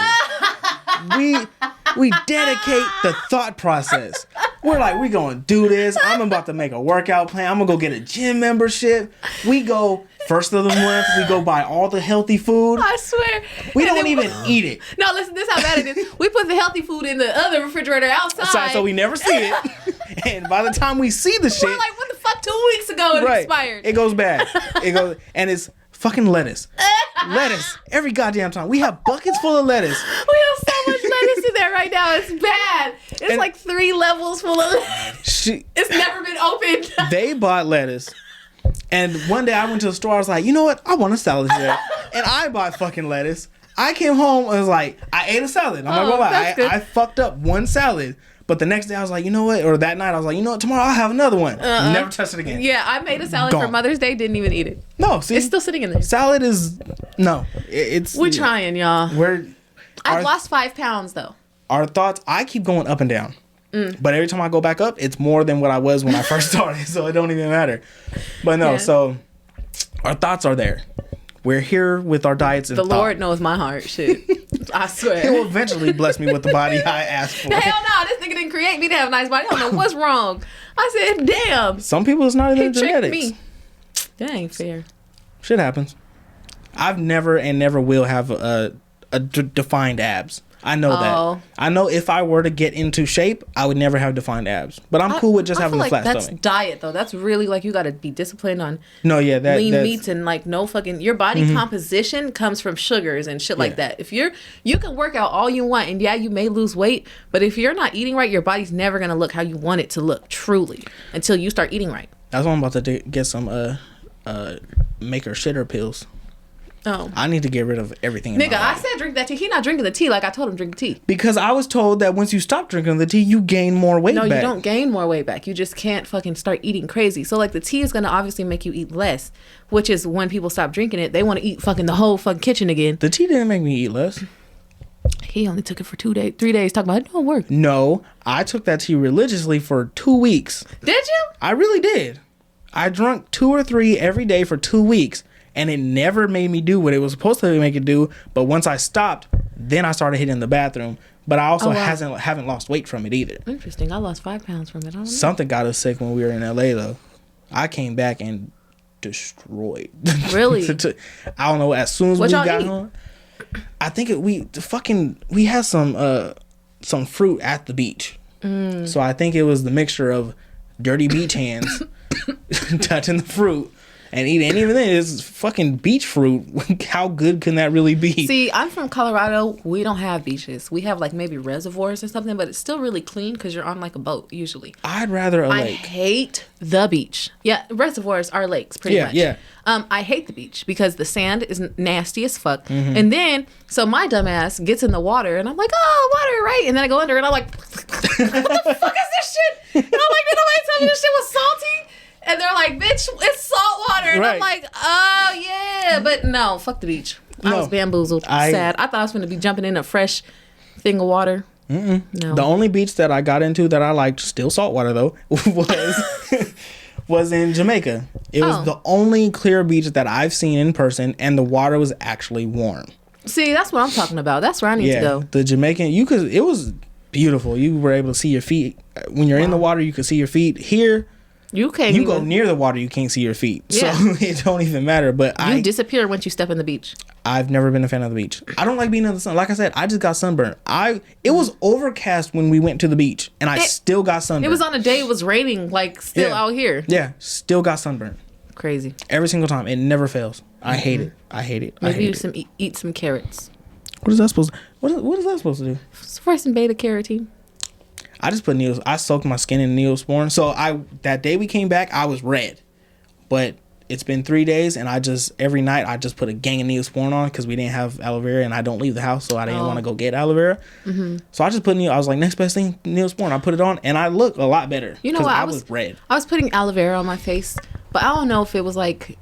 we dedicate the thought process. We're like, we gonna do this. I'm about to make a workout plan. I'm gonna go get a gym membership. We go first of the month. We go buy all the healthy food. I swear. We don't even eat it. No, listen, this is how bad it is. We put the healthy food in the other refrigerator outside. So we never see it. And by the time we see the shit, we're like, what the fuck, 2 weeks ago it expired. It goes bad. And it's fucking lettuce. Lettuce. Every goddamn time. We have buckets full of lettuce. We have so much lettuce in there right now. It's bad. It's like 3 levels full of lettuce. It's never been opened. They bought lettuce. And one day I went to the store. I was like, you know what? I want a salad today. And I bought fucking lettuce. I came home. I was like, I ate a salad. I'm not gonna lie. I fucked up one salad. But the next day I was like, you know what? Or that night I was like, you know what? Tomorrow I'll have another one. Never touched it again. Yeah, I made a salad for Mother's Day. Didn't even eat it. No, see, it's still sitting in there. Salad is it's. We're trying, y'all. I've lost 5 pounds though. Our thoughts. I keep going up and down. But every time I go back up, it's more than what I was when I first started. So it don't even matter. But no, so our thoughts are there. We're here with our diets and the Lord knows my heart. Shit. I swear. He will eventually bless me with the body I asked for. Hell no, this nigga didn't create me to have a nice body. I don't know what's wrong. I said, damn. Some people, it's not in their genetics. Me. That ain't fair. Shit happens. I've never and never will have a defined abs. I know that. I know if I were to get into shape, I would never have defined abs. But I'm cool with just having a flat stomach. That's diet though. That's really like you got to be disciplined on. Lean meats and like no fucking. Your body composition comes from sugars and shit like that. If you can work out all you want and you may lose weight, but if you're not eating right, your body's never gonna look how you want it to look truly until you start eating right. That's why I'm about to get some make her shitter pills. Oh, I need to get rid of everything. Nigga, I said drink that tea. He not drinking the tea like I told him drink the tea. Because I was told that once you stop drinking the tea, you gain more weight back. No, you don't gain more weight back. You just can't fucking start eating crazy. So like the tea is gonna obviously make you eat less, which is when people stop drinking it, they want to eat fucking the whole fucking kitchen again. The tea didn't make me eat less. He only took it for 3 days. Talk about it don't work. No, I took that tea religiously for 2 weeks. Did you? I really did. I drank 2 or 3 every day for 2 weeks. And it never made me do what it was supposed to make it do. But once I stopped, then I started hitting the bathroom. But I also haven't lost weight from it either. Interesting. I lost 5 pounds from it. I don't know. Something got us sick when we were in LA though. I came back and destroyed. Really? I don't know. As soon as we got home, I think we had some fruit at the beach. So I think it was the mixture of dirty beach hands touching the fruit. And even then, it's fucking beach fruit. How good can that really be? See, I'm from Colorado. We don't have beaches. We have like maybe reservoirs or something, but it's still really clean because you're on like a boat usually. I'd rather a lake. I hate the beach. Yeah, reservoirs are lakes pretty much. Yeah. I hate the beach because the sand is nasty as fuck. And then, so my dumb ass gets in the water and I'm like, oh, water, right? And then I go under and I'm like, what the fuck is this shit? And I'm like, did nobody tell me this shit was salty? And they're like, bitch, it's salt water. And I'm like, oh, yeah. But no, fuck the beach. I was bamboozled. Sad. I thought I was going to be jumping in a fresh thing of water. No. The only beach that I got into that I liked, still salt water though, was in Jamaica. It was the only clear beach that I've seen in person, and the water was actually warm. See, that's what I'm talking about. That's where I need to go. The Jamaican, it was beautiful. You were able to see your feet. When you're in the water, you could see your feet. Here, you go near the water, you can't see your feet. Yeah. So it don't even matter. But you disappear once you step in the beach. I've never been a fan of the beach. I don't like being in the sun. Like I said, I just got sunburned. It was overcast when we went to the beach, and I still got sunburned. It was on a day it was raining, like still out here. Yeah, still got sunburned. Crazy. Every single time. It never fails. I hate it. I hate it. Maybe eat some carrots. What is that supposed to What is that supposed to do? It's for some beta carotene. I just put I soaked my skin in Neosporin. So that day we came back, I was red. But it's been 3 days, and every night I just put a gang of Neosporin on because we didn't have aloe vera, and I don't leave the house, so I didn't want to go get aloe vera. So I just put I was like, next best thing, Neosporin. I put it on, and I look a lot better. You know what? I was red. I was putting aloe vera on my face, but I don't know if it was like,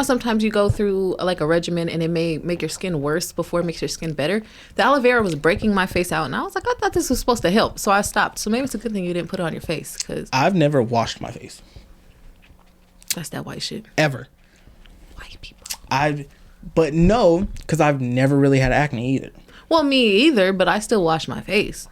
sometimes you go through like a regimen and it may make your skin worse before it makes your skin better. The aloe vera was breaking my face out, and I was like, I thought this was supposed to help, so I stopped. So maybe it's a good thing you didn't put it on your face, because I've never washed my face. That's that white shit. Ever. White people. But no, because I've never really had acne either. Well, me either, but I still wash my face.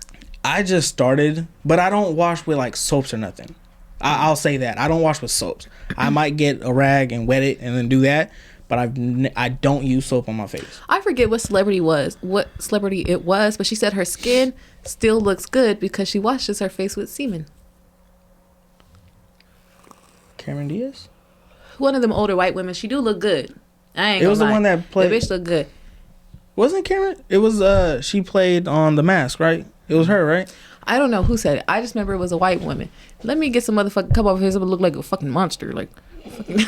I just started, but I don't wash with like soaps or nothing. I'll say that. I don't wash with soaps. I might get a rag and wet it and then do that, but I don't use soap on my face. I forget what celebrity it was, but she said her skin still looks good because she washes her face with semen. Cameron Diaz? One of them older white women. She do look good. I ain't It was gonna the lie. one that played. The bitch look good. Wasn't it Cameron? It was she played on The Mask, right? It was her, right? I don't know who said it. I just remember it was a white woman. Let me get some motherfucking come over here. Someone look like a fucking monster. Like, fucking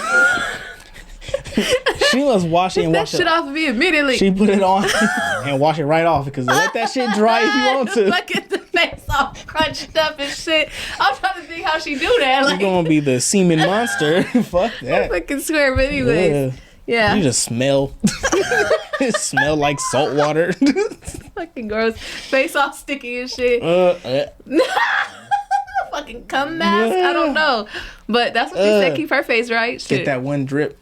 She was washing and that washing shit off of me immediately. She put it on and wash it right off because let that shit dry if you want to. Look at the face all crunched up and shit. I'm trying to think how she do that. Like, You're gonna be the semen monster. Fuck that. I fucking swear. But anyways, yeah. You just smell. It smell like salt water. Fucking gross. Face all sticky and shit. Fucking cum mask. I don't know, but that's what she said. Keep her face right. Shit. Get that one drip.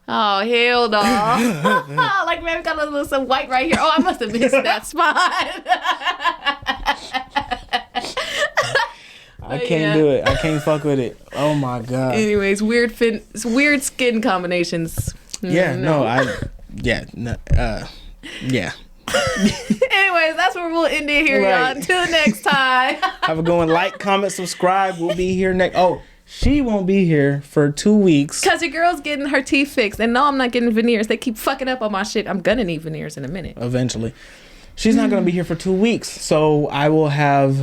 Oh hell no! Like, man, we got a little some white right here. Oh, I must have missed that spot. I can't do it. I can't fuck with it. Oh my god. Anyways, weird skin combinations. Yeah. Yeah. Anyways, that's where we'll end it here, y'all. Until next time. Have a good one. Like, comment, subscribe. We'll be here next. Oh, she won't be here for 2 weeks. Because your girl's getting her teeth fixed. And no, I'm not getting veneers. They keep fucking up on my shit. I'm going to need veneers in a minute. Eventually. She's not going to be here for 2 weeks. So I will have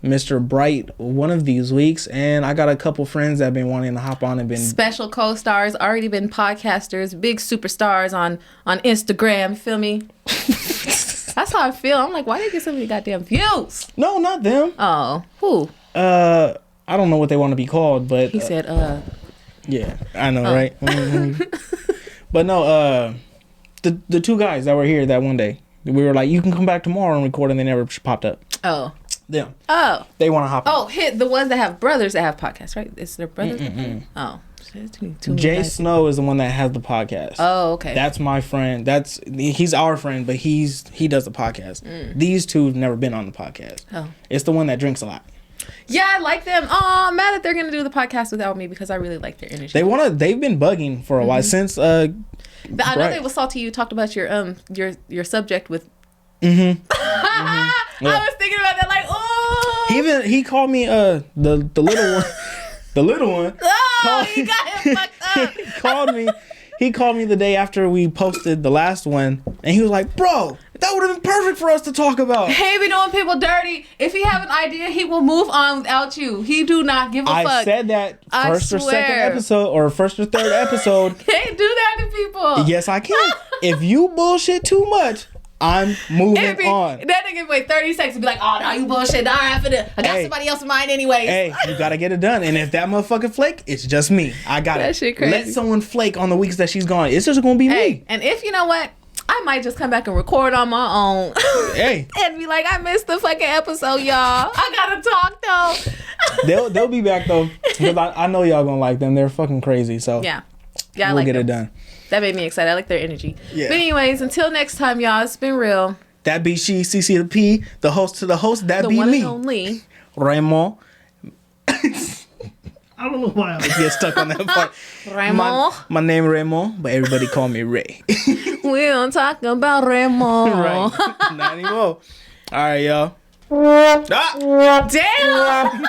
Mr. Bright one of these weeks. And I got a couple friends that have been wanting to hop on and been... Special co-stars, already been podcasters, big superstars on Instagram. Feel me? That's how I feel. I'm like, why did they get so many goddamn views? No, not them. Oh, who? I don't know what they want to be called, but... He said, Yeah, I know, right? Mm-hmm. But no, the two guys that were here that one day, we were like, you can come back tomorrow and record, and they never popped up. Oh. Them. Oh. They want to hop on. Oh, the ones that have brothers that have podcasts, right? It's their brothers? Oh. Jay Snow is the one that has the podcast. Oh, okay. That's my friend. He's our friend, but he does the podcast. These two have never been on the podcast. Oh. It's the one that drinks a lot. Yeah, I like them. Oh, I'm mad that they're gonna do the podcast without me because I really like their energy. They've been bugging for a while since I know they was salty. You talked about your subject with. Yeah. I was thinking about that, like, oh. He called me the little one. The little one. Oh, he got him fucked up. He called me the day after we posted the last one, and he was like, "Bro, that would have been perfect for us to talk about." He be doing people dirty. If he have an idea, he will move on without you. He do not give a fuck. I said that first or second episode, or first or third episode. Can't do that to people. Yes, I can. If you bullshit too much, I'm moving on. That nigga wait 30 seconds and be like, oh, no, you bullshit. All right, I got somebody else in mind anyways. Hey, you gotta get it done. And if that motherfucker flake, it's just me. I got that it. Shit crazy. Let someone flake on the weeks that she's gone. It's just gonna be me. And if you know what, I might just come back and record on my own. Hey. And be like, I missed the fucking episode, y'all. I gotta talk though. They'll be back though. Because I know y'all gonna like them. They're fucking crazy. So yeah, we'll like get them. it done. That made me excited. I like their energy. Yeah. But anyways, until next time, y'all, it's been real. That be she, CC the P, the host to the host. That be the one me. and only Raymond. I don't know why I always get stuck on that part. Raymond. My name Raymond, but everybody call me Ray. We don't talk about Raymond. Right. Not anymore. All right, y'all. Damn.